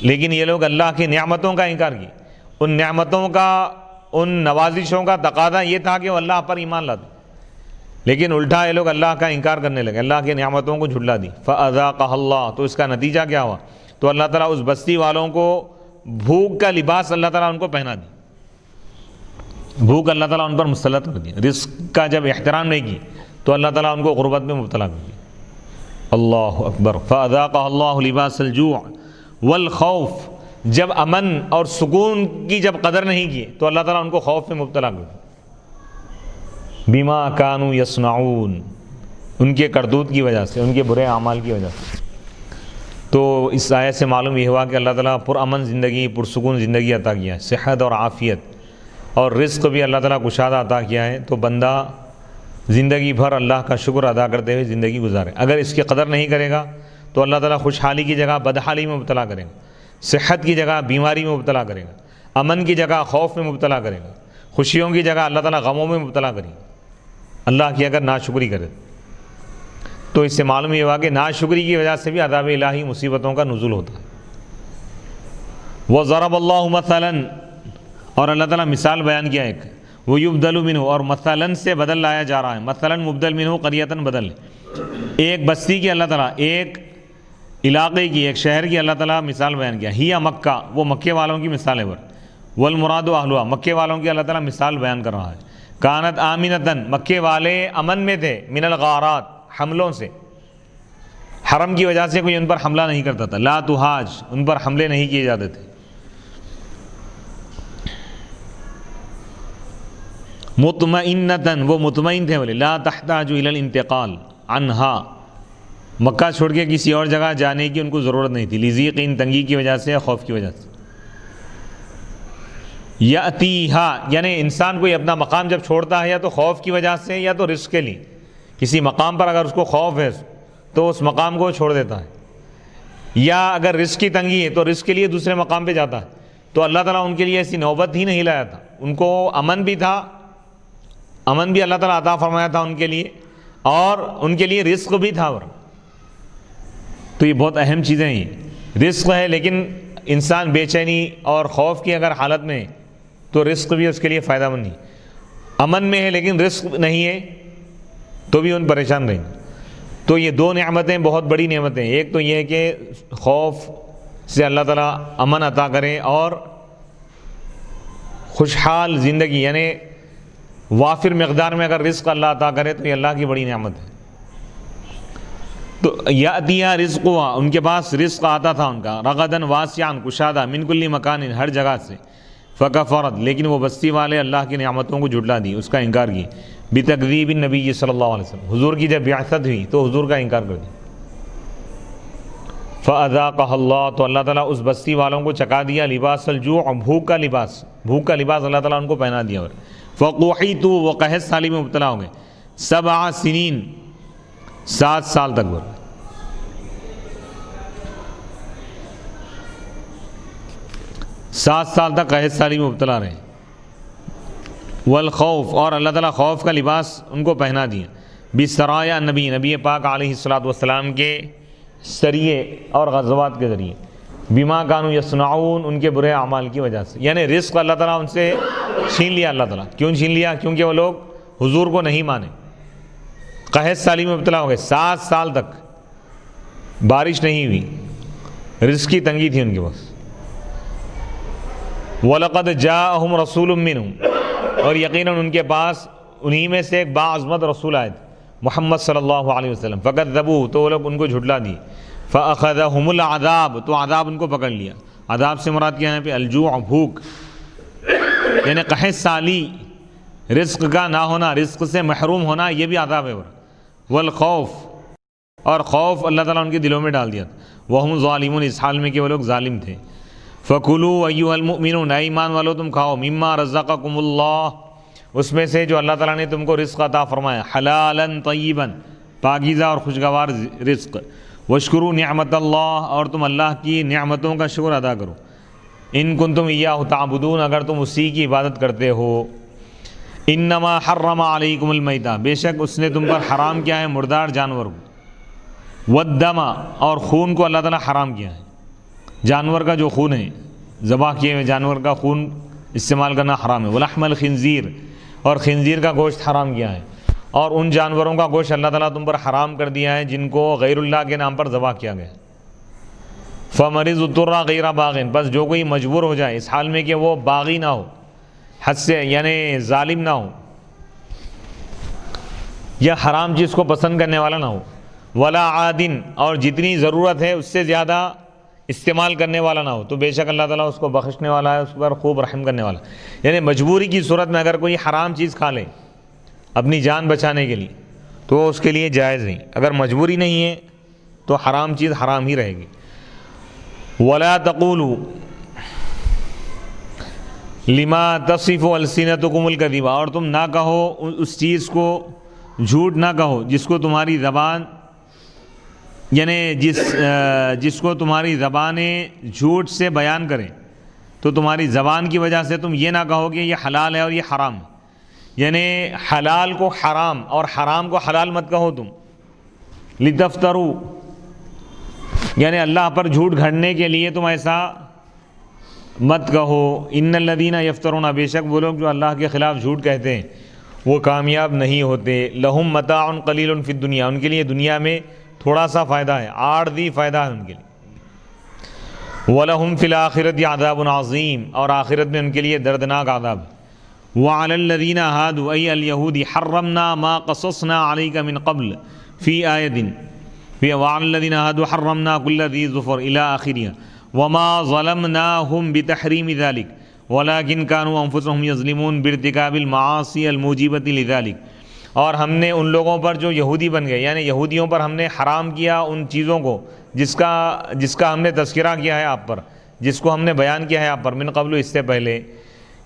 لیکن یہ لوگ اللہ کی نعمتوں کا انکار کیے، ان نعمتوں کا، ان نوازشوں کا تقاضا یہ تھا کہ وہ اللہ پر ایمان لاتے، لیکن الٹا یہ لوگ اللہ کا انکار کرنے لگے، اللہ کی نعمتوں کو جھٹلا دی، فاذاقها اللہ، تو اس کا نتیجہ کیا ہوا؟ تو اللہ تعالیٰ اس بستی والوں کو بھوک کا لباس اللہ تعالیٰ ان کو پہنا دی، بھوک اللہ تعالیٰ ان پر مسلط کر دیا، رزق کا جب احترام نہیں کی تو اللہ تعالیٰ ان کو غربت میں مبتلا کر دیا۔ اللہ اکبر۔ فاذاقها اللہ لباس الجوع والخوف، جب امن اور سکون کی جب قدر نہیں کی تو اللہ تعالیٰ ان کو خوف میں مبتلا کر دیا، بما کانوا یصنعون، ان کے کرتوت کی وجہ سے، ان کے برے اعمال کی وجہ سے۔ تو اس آیت سے معلوم یہ ہوا کہ اللہ تعالیٰ پرامن زندگی، پرسکون زندگی عطا کیا ہے، صحت اور عافیت، اور رزق بھی اللہ تعالیٰ کشادہ عطا کیا ہے، تو بندہ زندگی بھر اللہ کا شکر ادا کرتے ہوئے زندگی گزارے۔ اگر اس کی قدر نہیں کرے گا تو اللہ تعالیٰ خوشحالی کی جگہ بدحالی میں مبتلا کرے گا، صحت کی جگہ بیماری میں مبتلا کرے گا، امن کی جگہ خوف میں مبتلا کرے گا، خوشیوں کی جگہ اللہ تعالیٰ غموں میں مبتلا کرے گا، اللہ کی اگر ناشکری کرے۔ تو اس سے معلوم یہ ہوا کہ ناشکری کی وجہ سے بھی عذاب الہی، مصیبتوں کا نزول ہوتا ہے۔ وَضَرَبَ اللَّهُ مَثَلًا، اور اللہ تعالیٰ مثال بیان کیا ایک، وَيُبْدَلُ مِنْهُ، اور مثلاً سے بدل لایا جا رہا ہے، مثلاً مبدل منہ، قریۃً بدل، ایک بستی کی اللہ تعالیٰ، ایک علاقے کی، ایک شہر کی اللہ تعالیٰ مثال بیان کیا، ہی مکہ، وہ مکے والوں کی مثال ہے، والمراد اہلھا، مکے والوں کی اللہ تعالیٰ مثال بیان کر رہا ہے، کانت آمنۃ، مکے والے امن میں تھے، من الغارات، حملوں سے، حرم کی وجہ سے کوئی ان پر حملہ نہیں کرتا تھا، لا تہاج، ان پر حملے نہیں کیے جاتے تھے، مطمئنۃ، وہ مطمئن تھے، بولے لا تحتاج الی الانتقال عنہا، مکہ چھوڑ کے کسی اور جگہ جانے کی ان کو ضرورت نہیں تھی، لضیق، تنگی کی وجہ سے یا خوف کی وجہ سے۔ یاتیہا، یعنی انسان کوئی اپنا مقام جب چھوڑتا ہے یا تو خوف کی وجہ سے یا تو رزق کے لیے، کسی مقام پر اگر اس کو خوف ہے تو اس مقام کو چھوڑ دیتا ہے، یا اگر رزق کی تنگی ہے تو رزق کے لیے دوسرے مقام پہ جاتا ہے، تو اللہ تعالیٰ ان کے لیے ایسی نوبت ہی نہیں لایا تھا، ان کو امن بھی تھا، امن بھی اللہ تعالیٰ عطا فرمایا تھا ان کے لیے، اور ان کے لیے رزق بھی تھا۔ تو یہ بہت اہم چیزیں ہیں، رزق ہے لیکن انسان بے چینی اور خوف کی اگر حالت میں ہے تو رزق بھی اس کے لیے فائدہ مند نہیں، امن میں ہے لیکن رزق نہیں ہے تو بھی ان پریشان رہیں گے۔ تو یہ دو نعمتیں بہت بڑی نعمتیں ہیں، ایک تو یہ ہے کہ خوف سے اللہ تعالیٰ امن عطا کرے، اور خوشحال زندگی یعنی وافر مقدار میں اگر رزق اللہ عطا کرے تو یہ اللہ کی بڑی نعمت ہے۔ تو یاتیہا رزقھا، ان کے پاس رزق آتا تھا ان کا، رغداً، واسعاً، کشادہ، من کل مکان، ہر جگہ سے، فکفرت، لیکن وہ بستی والے اللہ کی نعمتوں کو جھٹلا دی، اس کا انکار کی، بتکذیب النبی صلی اللہ علیہ وسلم، حضور کی جب بعثت ہوئی تو حضور کا انکار کر دیا، فاذاقها اللہ، تو اللہ تعالیٰ اس بستی والوں کو چکا دیا، لباس الجوع، بھوک کا لباس، بھوک کا لباس اللہ تعالیٰ ان کو پہنا دیا، اور فقوحیتوا، وہ قحط سالی میں مبتلا ہو گئے، 7 سنین 7 سال تک برپا، 7 سال تک قحط سالی میں مبتلا رہے۔ والخوف، اور اللہ تعالیٰ خوف کا لباس ان کو پہنا دیا، بسرایا نبی پاک علیہ الصلوۃ والسلام کے سریے اور غزوات کے ذریعے، بما کانوا یصنعون، ان کے برے اعمال کی وجہ سے، یعنی رزق اللہ تعالیٰ ان سے چھین لیا۔ اللہ تعالیٰ کیوں چھین لیا؟ کیونکہ وہ لوگ حضور کو نہیں مانے، قحط سالی میں مبتلا ہو گئے، 7 سال تک بارش نہیں ہوئی، رزق کی تنگی تھی ان کے پاس۔ وَلَقَدْ جَاءَهُمْ رَسُولٌ مِّنْهُمْ، اور یقیناً ان کے پاس انہی میں سے ایک باعظمت رسول آئے تھے، محمد صلی اللہ علیہ وسلم۔ فَكَذَّبُوهُ، تو وہ لوگ ان کو جھٹلا دی۔ فَأَخَذَهُمُ الْعَذَابُ، تو عذاب ان کو پکڑ لیا۔ عذاب سے مراد کیا ہے پہ؟ الجوع، بھوک، یعنی قحط سالی، رزق کا نہ ہونا، رزق سے محروم ہونا، یہ بھی عذاب ہے۔ والخوف، اور خوف اللہ تعالیٰ ان کے دلوں میں ڈال دیا تھا۔ وَهُمْ ظَالِمُونَ، اس حال میں کہ وہ لوگ ظالم تھے۔ فَكُلُوا أَيُّهَا الْمُؤْمِنُونَ، اے ایمان والو تم کھاؤ، مِمَّا رَزَّقَكُمُ اللَّهُ، اس میں سے جو اللہ تعالیٰ نے تم کو رزق عطا فرمایا، حلالا طیبا، پاکیزہ اور خوشگوار رزق۔ واشکروا نعمت اللہ، اور تم اللہ کی نعمتوں کا شکر ادا کرو۔ ان کنتم ایاہ تعبدون، اگر تم اسی کی عبادت کرتے ہو۔ انما حرم علیکم المیتہ، بے شک اس نے تم پر حرام کیا ہے مردار جانور کو، والدم، اور خون کو اللہ تعالیٰ حرام کیا ہے۔ جانور کا جو خون ہے، ذبح کیے ہوئے جانور کا خون استعمال کرنا حرام ہے۔ ولحم الخنزیر، اور خنزیر کا گوشت حرام کیا ہے۔ اور ان جانوروں کا گوشت اللہ تعالیٰ تم پر حرام کر دیا ہے جن کو غیر اللہ کے نام پر ذبح کیا گیا۔ فَمَنِ اضْطُرَّ غَيْرَ بَاغٍ، بس جو کوئی مجبور ہو جائے اس حال میں کہ وہ باغی نہ ہو، حد سے یعنی ظالم نہ ہو، یا حرام چیز کو پسند کرنے والا نہ ہو، ولا عادن، اور جتنی ضرورت ہے اس سے زیادہ استعمال کرنے والا نہ ہو، تو بے شک اللہ تعالیٰ اس کو بخشنے والا ہے، اس پر خوب رحم کرنے والا۔ یعنی مجبوری کی صورت میں اگر کوئی حرام چیز کھا لے اپنی جان بچانے کے لیے تو وہ اس کے لیے جائز نہیں، اگر مجبوری نہیں ہے تو حرام چیز حرام ہی رہے گی۔ ولا تقولوا لما تصف السنتکم الکذب، اور تم نہ کہو اس چیز کو، جھوٹ نہ کہو جس کو تمہاری زبان، یعنی جس کو تمہاری زبانیں جھوٹ سے بیان کریں، تو تمہاری زبان کی وجہ سے تم یہ نہ کہو کہ یہ حلال ہے اور یہ حرام ہے، یعنی حلال کو حرام اور حرام کو حلال مت کہو تم۔ لتفتروا، یعنی اللہ پر جھوٹ گھڑنے کے لیے تم ایسا مت کہو۔ ان الذین یفترون، بے شک وہ لوگ جو اللہ کے خلاف جھوٹ کہتے ہیں وہ کامیاب نہیں ہوتے۔ لہم متاع قلیل فی الدنیا، ان کے لیے دنیا میں تھوڑا سا فائدہ ہے، عارضی فائدہ ہے ان کے لیے۔ وَلَهُمْ فِي الْآخِرَةِ عَذَابٌ عَظِيمٌ، اور آخرت میں ان کے لیے دردناک عذاب ہے۔ وَعَلَى الَّذِينَ هَادُوا أَيْ الْيَهُودِ حَرَّمْنَا مَا قَصَصْنَا عَلَيْكَ مِنْ قَبْلِ فِي آيَةٍ وَعَلَى الَّذِينَ هَادُوا حَرَّمْنَا كُلَّ ذِي ظُفُرٍ إِلَى آخِرِهَا وَمَا ظَلَمْنَاهُمْ بِتَحْرِيمِ ذَلِكَ وَلَكِنْ كَانُوا أَنفُسَهُمْ يَظْلِمُونَ بِارْتِكَابِ الْمَعَاصِي الْمُوجِبَةِ لِذَلِكَ، اور ہم نے ان لوگوں پر جو یہودی بن گئے، یعنی یہودیوں پر ہم نے حرام کیا ان چیزوں کو جس کا ہم نے تذکرہ کیا ہے آپ پر، جس کو ہم نے بیان کیا ہے آپ پر، من قبل، اس سے پہلے،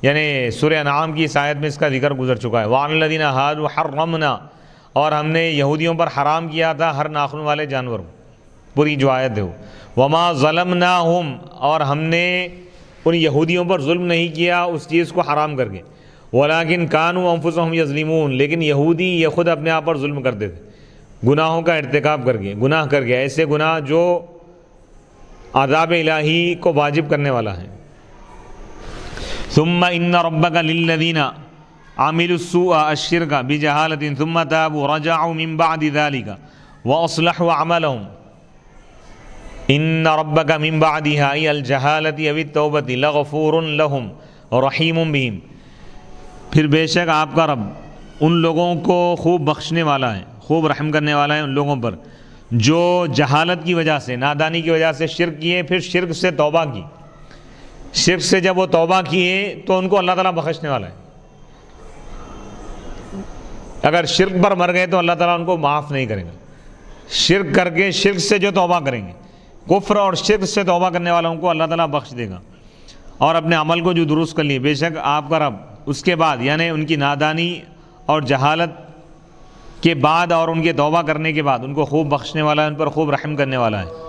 یعنی سورہ انعام کی اس آیت میں اس کا ذکر گزر چکا ہے۔ وَعَلَى الَّذِينَ هَادُوا حَرَّمْنَا، اور ہم نے یہودیوں پر حرام کیا تھا ہر ناخن والے جانور کو، پوری جو آیت ہے وہ۔ وَمَا ظَلَمْنَاهُمْ، اور ہم نے ان یہودیوں پر ظلم نہیں کیا اس چیز کو حرام کر کے، وَلَكِنْ كَانُوا أَنفُسَهُمْ يَظْلِمُونَ، لیکن یہودی یہ خود اپنے آپ پر ظلم کرتے تھے، گناہوں کا ارتکاب کر کے، گناہ کر کے، ایسے گناہ جو عذاب الہی کو واجب کرنے والا ہے۔ ثُمَّ إِنَّ رَبَّكَ لِلَّذِينَ عَمِلُوا السُّوءَ الشِّرْكَ بِجَهَالَةٍ ثُمَّ تَابُوا وَرَجَعُوا مِن بَعْدِ ذَلِكَ وَأَصْلَحُوا عَمَلَهُمْ إِنَّ رَبَّكَ مِن بَعْدِهَا أَيْ الْجَهَالَةِ أَوِ التَّوْبَةِ لَغَفُورٌ لَهُمْ وَرَحِيمٌ بِهِمْ، پھر بے شک آپ کا رب ان لوگوں کو خوب بخشنے والا ہے، خوب رحم کرنے والا ہے ان لوگوں پر جو جہالت کی وجہ سے، نادانی کی وجہ سے شرک کیے، پھر شرک سے توبہ کی، شرک سے جب وہ توبہ کیے تو ان کو اللہ تعالیٰ بخشنے والا ہے۔ اگر شرک پر مر گئے تو اللہ تعالیٰ ان کو معاف نہیں کرے گا، شرک کر کے، شرک سے جو توبہ کریں گے، کفر اور شرک سے توبہ کرنے والوں کو اللہ تعالیٰ بخش دے گا، اور اپنے عمل کو جو درست کر لیے، بے شک آپ کا رب اس کے بعد، یعنی ان کی نادانی اور جہالت کے بعد اور ان کے توبہ کرنے کے بعد ان کو خوب بخشنے والا ہے، ان پر خوب رحم کرنے والا ہے۔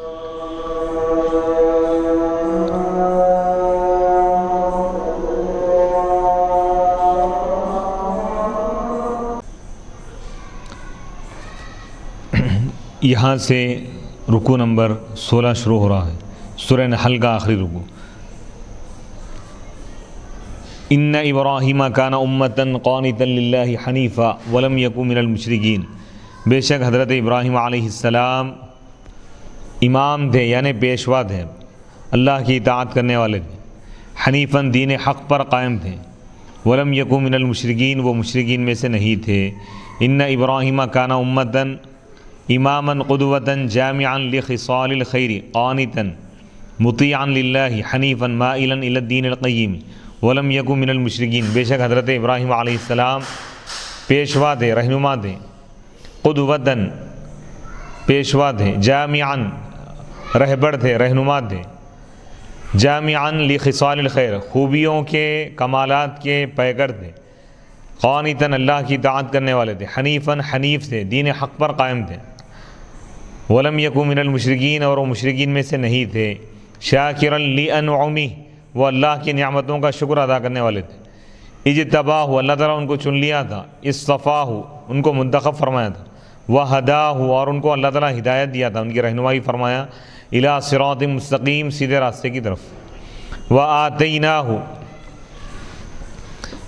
یہاں سے رکوع نمبر 16 شروع ہو رہا ہے، سورہ نحل کا آخری رکوع۔ ان ابراہیم کان امۃ قانتا للہ حنیفا ولم یک من المشرکین، بے شک حضرت ابراہیم علیہ السلام امام تھے، یعنی پیشوا تھے، اللہ کی اطاعت کرنے والے تھے، حنیفاً دین حق پر قائم تھے، ولم یک من المشرکین وہ مشرکین میں سے نہیں تھے۔ ان ابراہیم کان امۃ اماما قدوۃ جامعا لخصال الخیر قانتا مطیعا للہ حنیفا مائلا الی الدین القیم ولم یک من المشرکین، بے شک حضرت ابراہیم علیہ السلام پیشوا تھے، رہنما تھے، قدوۃً پیشوا تھے، جامعاً رہبر تھے، رہنما تھے، جامعاً لخصال الخیر خوبیوں کے کمالات کے پیکر تھے، قانتاً اللہ کی اطاعت کرنے والے تھے، حنیفاً حنیف تھے، دین حق پر قائم تھے، ولم یک من المشرکین اور وہ مشرکین میں سے نہیں تھے، شاکرا لانعمہ وہ اللہ کی نعمتوں کا شکر ادا کرنے والے تھے، اجتباہ اللہ تعالیٰ ان کو چن لیا تھا، اصطفاہ ان کو منتخب فرمایا تھا، وہداہ اور ان کو اللہ تعالیٰ ہدایت دیا تھا، ان کی رہنمائی فرمایا، الی صراط مستقیم سیدھے راستے کی طرف، وآتیناہ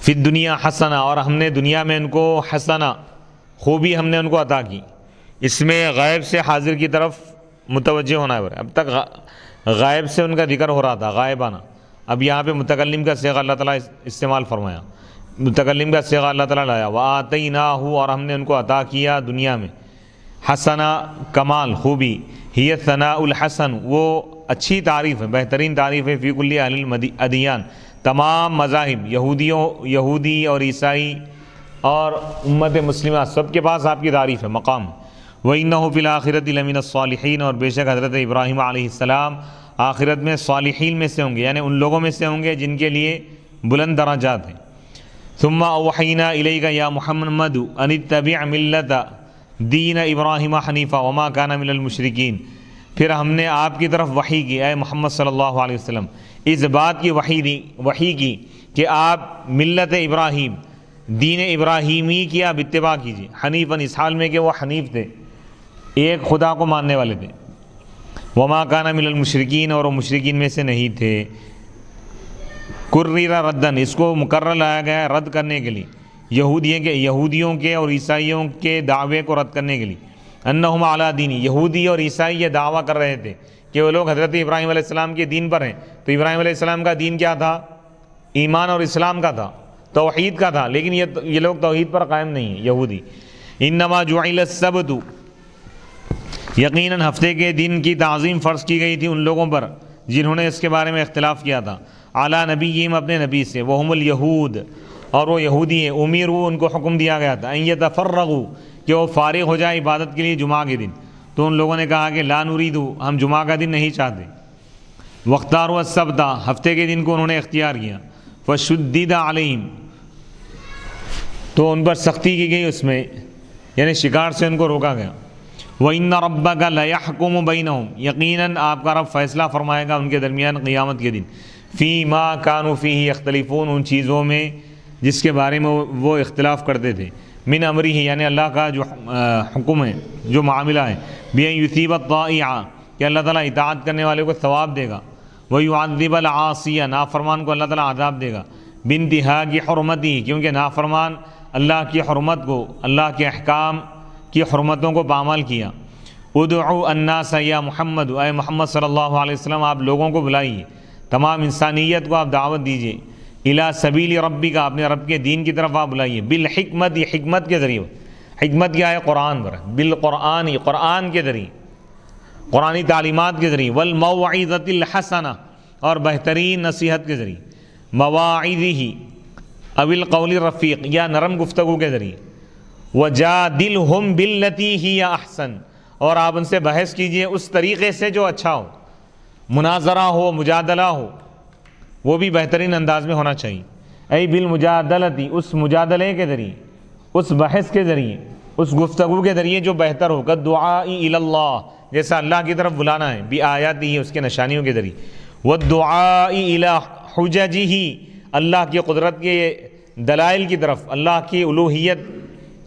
فی الدنیا حسنہ اور ہم نے دنیا میں ان کو حسنہ خوبی ہم نے ان کو عطا کی۔ اس میں غائب سے حاضر کی طرف متوجہ ہونا ہے، اب تک غائب سے ان کا ذکر ہو رہا تھا، غائبانہ، اب یہاں پہ متکلم کا صیغہ اللہ تعالیٰ استعمال فرمایا، متکلم کا صیغہ اللہ تعالیٰ لایا، وآتیناہ اور ہم نے ان کو عطا کیا دنیا میں، حسنہ کمال خوبی، ہی ثناء الحسن وہ اچھی تعریف ہے، بہترین تعریف ہے، فی کل اہل الادیان تمام مذاہب، یہودی اور عیسائی اور امت مسلمہ سب کے پاس آپ کی تعریف ہے، مقام۔ وَإِنَّهُ فِي الْآخِرَةِ لَمِنَ الصَّالِحِينَ اور بے شک حضرت ابراہیم علیہ السلام آخرت میں صالحین میں سے ہوں گے، یعنی ان لوگوں میں سے ہوں گے جن کے لیے بلند درجات ہیں۔ ثُمَّ أَوْحَيْنَا إِلَيْكَ يَا مُحَمَّدُ أَنِ اتَّبِعْ مِلَّةَ دِينَ إِبْرَاهِيمَ حَنِيفًا وَمَا كَانَ مِنَ الْمُشْرِكِينَ پھر ہم نے آپ کی طرف وحی کی، اے محمد صلی اللہ علیہ وسلم، اس بات کی وحی کی کہ آپ ملت ابراہیم دین ابراہیمی کی آپ اتباع کیجیے، حنیفاً اس حال میں کہ وہ حنیف تھے، ایک خدا کو ماننے والے تھے، وما کان من المشرکین اور وہ مشرکین میں سے نہیں تھے۔ کرر ردن اس کو مکرر لایا گیا ہے رد کرنے کے لیے، یہودیوں کے اور عیسائیوں کے دعوے کو رد کرنے کے لیے، انہم علی دینی یہودی اور عیسائی یہ دعویٰ کر رہے تھے کہ وہ لوگ حضرت ابراہیم علیہ السلام کے دین پر ہیں، تو ابراہیم علیہ السلام کا دین کیا تھا؟ ایمان اور اسلام کا تھا، توحید کا تھا، لیکن یہ لوگ توحید پر قائم نہیں ہیں یہودی۔ انما جعل السبت یقیناً ہفتے کے دن کی تعظیم فرض کی گئی تھی ان لوگوں پر جنہوں نے اس کے بارے میں اختلاف کیا تھا، اعلیٰ نبیہم اپنے نبی سے، وہم الیہود اور وہ یہودی ہیں، امیروا ان کو حکم دیا گیا تھا، ان یتفرغوا کہ وہ فارغ ہو جائے عبادت کے لیے جمعہ کے دن، تو ان لوگوں نے کہا کہ لا نرید ہم جمعہ کا دن نہیں چاہتے، واختاروا السبت ہفتے کے دن کو انہوں نے اختیار کیا، فشدد علیہم تو ان پر سختی کی گئی اس میں، یعنی شکار سے ان کو روکا گیا۔ وَإِنَّ رَبَّكَ لَيَحْكُمُ بَيْنَهُمْ یقیناً آپ کا رب فیصلہ فرمائے گا ان کے درمیان قیامت کے دن، فی ما كانوا فیہ یختلفون ان چیزوں میں جس کے بارے میں وہ اختلاف کرتے تھے، من امرہ یعنی اللہ کا جو حکم ہے، جو معاملہ ہے، بِأَن يُثِيبَ الطَّائِعَ کہ اللہ تعالیٰ اطاعت کرنے والے کو ثواب دے گا، وَيُعَذِّبَ الْعَاصِيَ نافرمان کو اللہ تعالیٰ عذاب دے گا، بِانْتِهَاكِ حُرْمَتِهِ کیونکہ نافرمان اللہ کی حرمت کو، اللہ کے احکام کی حرمتوں کو پامال کیا۔ ادعوا الناس یا محمد اے محمد صلی اللہ علیہ وسلم آپ لوگوں کو بلائیے، تمام انسانیت کو آپ دعوت دیجیے، الی سبیل ربک اپنے رب کے دین کی طرف آپ بلائیے، بالحکمت یہ حکمت کے ذریعے، حکمت کیا ہے؟ قرآن پر، بالقرآن قرآن کے ذریعے، قرآنی تعلیمات کے ذریعے، والموعظۃ الحسنہ اور بہترین نصیحت کے ذریعے، مواعظہ او القول الرفیق یا نرم گفتگو کے ذریعے، وجادلہم باللتی ہی احسن اور آپ ان سے بحث کیجئے اس طریقے سے جو اچھا ہو، مناظرہ ہو، مجادلہ ہو، وہ بھی بہترین انداز میں ہونا چاہیے، ای بالمجادلتی اس مجادلے کے ذریعے، اس بحث کے ذریعے، اس گفتگو کے ذریعے جو بہتر ہو، دعاء الی اللہ، جیسا اللہ کی طرف بلانا ہے، بآیاتہ، اس کے نشانیوں کے ذریعے، والدعاء الی حججہ، اللہ کی قدرت کے دلائل کی طرف، اللہ کی الوہیت،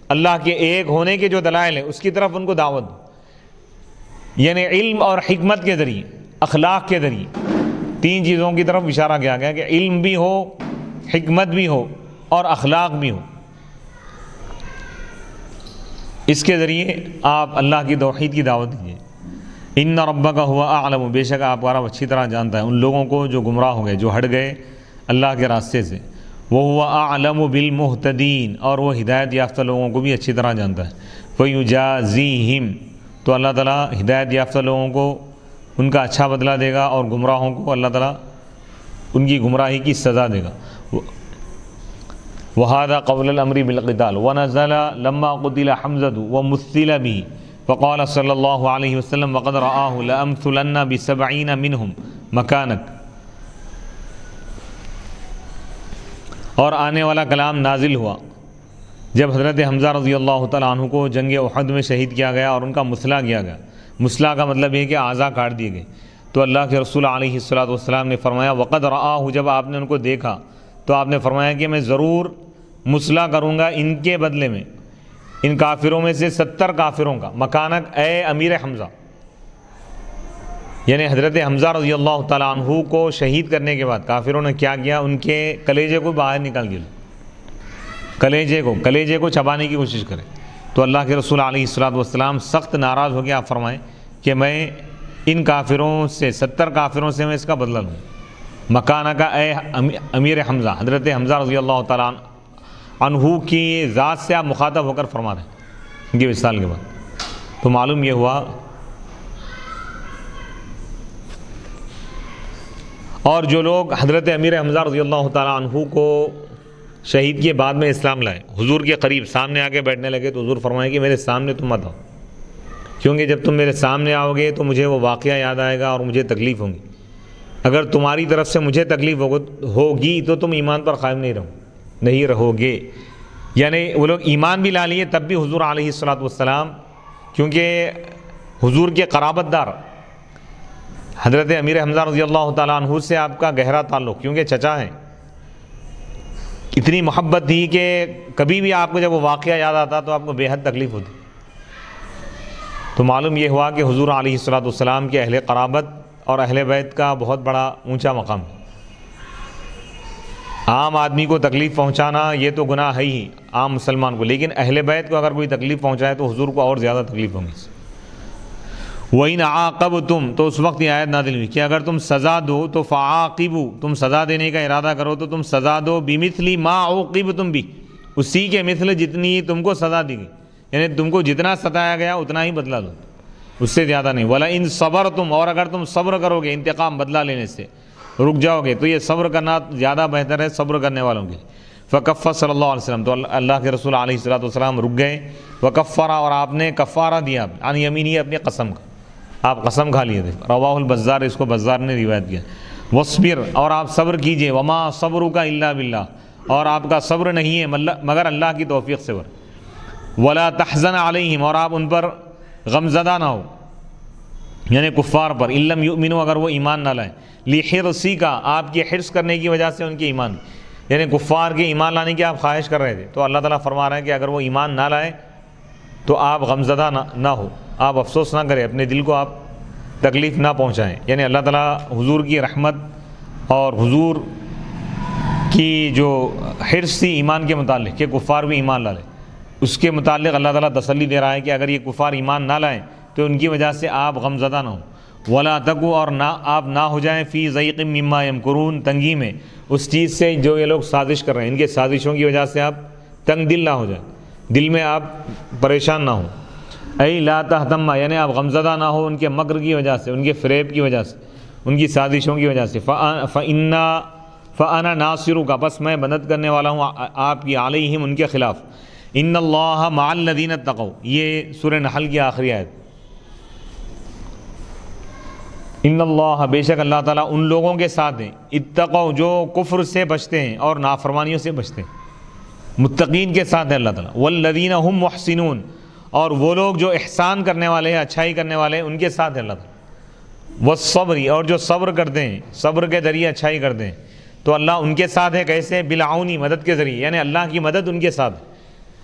اللہ کے ایک ہونے کے جو دلائل ہیں اس کی طرف ان کو دعوت دو، یعنی علم اور حکمت کے ذریعے، اخلاق کے ذریعے، تین چیزوں کی طرف اشارہ کیا گیا کہ علم بھی ہو، حکمت بھی ہو اور اخلاق بھی ہو، اس کے ذریعے آپ اللہ کی توحید کی دعوت دیجیے۔ ان ربک هو اعلم، بے شک آپ کا رب اچھی طرح جانتا ہے ان لوگوں کو جو گمراہ ہو گئے، جو ہٹ گئے اللہ کے راستے سے، وهو اعلم بالمهتدین، اور وہ ہدایت یافتہ لوگوں کو بھی اچھی طرح جانتا ہے۔ فیجازیہم، تو اللہ تعالیٰ ہدایت یافتہ لوگوں کو ان کا اچھا بدلہ دے گا، اور گمراہوں کو اللہ تعالیٰ ان کی گمراہی کی سزا دے گا۔ وَهَذَا قَوْلُ الْأَمْرِ بِالْقِتَالِ وَنَزَلَ لَمَّا قُتِلَ حَمْزَةُ وَمُثِّلَ بِهِ فقال صلی اللہ علیہ وسلم وقد رآہ لأمثلن بسبعین منہم مکانک، اور آنے والا کلام نازل ہوا جب حضرت حمزہ رضی اللہ تعالیٰ عنہ کو جنگ احد میں شہید کیا گیا اور ان کا مسلح کیا گیا۔ مسلح کا مطلب یہ کہ اعضاء کاٹ دیے گئے، تو اللہ کے رسول علیہ الصلوۃ والسلام نے فرمایا وقد رآہ، جب آپ نے ان کو دیکھا تو آپ نے فرمایا کہ میں ضرور مسلح کروں گا ان کے بدلے میں، ان کافروں میں سے 70 کافروں کا، مکانک اے امیر حمزہ، یعنی حضرت حمزہ رضی اللہ تعالیٰ عنہ کو شہید کرنے کے بعد کافروں نے کیا کیا، ان کے کلیجے کو باہر نکال دیا، کلیجے کو چبانے کی کوشش کرے، تو اللہ کے رسول علیہ الصلوۃ والسلام سخت ناراض ہو کے آپ فرمائیں کہ میں ان کافروں سے 70 کافروں سے میں اس کا بدلہ لوں، مکانہ کا اے امیر حمزہ، حضرت حمزہ رضی اللہ تعالیٰ عنہ کی ذات سے آپ مخاطب ہو کر فرما رہے ہیں ان کے وصال کے بعد۔ تو معلوم یہ ہوا، اور جو لوگ حضرت امیر حمزہ رضی اللہ تعالیٰ عنہ کو شہید کے بعد میں اسلام لائے، حضور کے قریب سامنے آ کے بیٹھنے لگے، تو حضور فرمائے کہ میرے سامنے تم مت آؤ، کیونکہ جب تم میرے سامنے آؤ گے تو مجھے وہ واقعہ یاد آئے گا اور مجھے تکلیف ہوگی، اگر تمہاری طرف سے مجھے تکلیف ہوگی تو تم ایمان پر قائم نہیں رہو گے۔ یعنی وہ لوگ ایمان بھی لا لیے تب بھی حضور علیہ الصلوۃ والسلام، کیونکہ حضور کے قرابت دار حضرت امیر حمزہ رضی اللہ تعالیٰ عنہ سے آپ کا گہرا تعلق، کیونکہ چچا ہیں، اتنی محبت تھی کہ کبھی بھی آپ کو جب وہ واقعہ یاد آتا تو آپ کو بے حد تکلیف ہوتی۔ تو معلوم یہ ہوا کہ حضور علیہ الصلوۃ والسلام کے اہل قرابت اور اہل بیت کا بہت بڑا اونچا مقام ہے۔ عام آدمی کو تکلیف پہنچانا یہ تو گناہ ہے ہی عام مسلمان کو، لیکن اہل بیت کو اگر کوئی تکلیف پہنچائے تو حضور کو اور زیادہ تکلیف ہوگی۔ وَإِنْ عَاقَبْتُمْ، تو اس وقت یہ آیت نازل ہوئی کہ اگر تم سزا دو تو فَعَاقِبُوا، تم سزا دینے کا ارادہ کرو تو تم سزا دو بِمِثْلِ مَا عُوقِبْتُمْ بِهِ، اسی کے مثل جتنی تم کو سزا دی گئی، یعنی تم کو جتنا ستایا گیا اتنا ہی بدلہ دو، اس سے زیادہ نہیں۔ وَلَئِنْ صَبَرْتُمْ، اور اگر تم صبر کرو گے انتقام بدلہ لینے سے رک جاؤ گے تو یہ صبر کرنا زیادہ بہتر ہے صبر کرنے والوں کے۔ فَكَفَّ صلی اللہ علیہ وسلم، تو اللہ کے رسول علیہ الصلوۃ والسلام رک گئے، وَكَفَّرَ، اور آپ نے کفارہ دیا عن یمینہ، اپنی قسم کا، آپ قسم کھا لیے تھے۔ رواہ البزار، اس کو بزار نے روایت کیا۔ وَاصْبِرْ، اور آپ صبر کیجئے، وَمَا صَبْرُكَ إِلَّا بِاللَّهِ، اور آپ کا صبر نہیں ہے مگر اللہ کی توفیق سے۔ وَلَا تَحْزَنْ عَلَيْهِمْ، اور آپ ان پر غمزدہ نہ ہو، یعنی کفار پر، إِن لَمْ يُؤْمِنُوا، اگر وہ ایمان نہ لائیں، لِحِرْصِكَ، آپ کے حرص کرنے کی وجہ سے ان کے ایمان، یعنی کفار کے ایمان لانے کی آپ خواہش کر رہے تھے، تو اللہ تعالیٰ فرما رہے ہیں کہ اگر وہ ایمان نہ لائے تو آپ غمزدہ نہ ہو، آپ افسوس نہ کریں، اپنے دل کو آپ تکلیف نہ پہنچائیں۔ یعنی اللہ تعالیٰ حضور کی رحمت اور حضور کی جو حرص تھی ایمان کے متعلق کہ کفار بھی ایمان لا لیں، اس کے متعلق اللہ تعالیٰ تسلی دے رہا ہے کہ اگر یہ کفار ایمان نہ لائیں تو ان کی وجہ سے آپ غمزدہ نہ ہوں۔ وَلَا تَكُوا، اور آپ نہ ہو جائیں فِي ضَيْقٍ مِّمَّا يَمْكُرُونَ، تنگی میں اس چیز سے جو یہ لوگ سازش کر رہے ہیں، ان کے سازشوں کی وجہ سے آپ تنگ دل نہ ہو جائیں، دل میں آپ پریشان نہ ہوں۔ اَيْ لَا تَهْتَمَّ، یعنی آپ غمزدہ نہ ہو ان کے مکر کی وجہ سے، ان کے فریب کی وجہ سے، ان کی سازشوں کی وجہ سے۔ فَأَنَا نَاصِرُكَ، بس میں مدد کرنے والا ہوں آپ کی، علیہم، ان کے خلاف۔ إِنَّ اللَّهَ مَعَ الَّذِينَ اتَّقَوْا، یہ سورہ نحل کی آخری آیت۔ ان اللہ، بے شک اللہ تعالیٰ ان لوگوں کے ساتھ ہیں، اتقوا، جو کفر سے بچتے ہیں اور نافرمانیوں سے بچتے ہیں۔ متقین کے ساتھ ہے اللہ تعالیٰ. والذین هم محسنون، اور وہ لوگ جو احسان کرنے والے ہیں، اچھائی کرنے والے ہیں، ان کے ساتھ ہے اللہ تعالیٰ. والصبر، اور جو صبر کرتے ہیں، صبر کے ذریعے اچھائی کرتے ہیں، تو اللہ ان کے ساتھ ہے. کیسے؟ بالعونی، مدد کے ذریعے، یعنی اللہ کی مدد ان کے ساتھ ہے،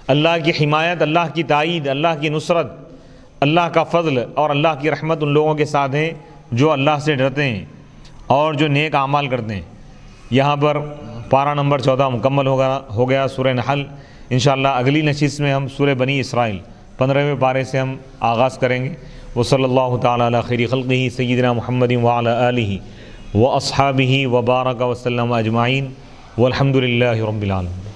اللہ کی حمایت، اللہ کی تائید، اللہ کی نصرت، اللہ کا فضل اور اللہ کی رحمت ان لوگوں کے ساتھ ہے جو اللہ سے ڈرتے ہیں اور جو نیک اعمال کرتے ہیں. یہاں پر پارہ نمبر 14 مکمل ہو گیا سورہ نحل. انشاءاللہ اگلی نشست میں ہم سورہ بنی اسرائیل 15ویں پارے سے ہم آغاز کریں گے. وصلی اللہ تعالیٰ علی خیر خلقہ سیدنا محمد وعلی آلہ واصحابہ وبارک وسلم اجمعین والحمد للہ رب العالمین.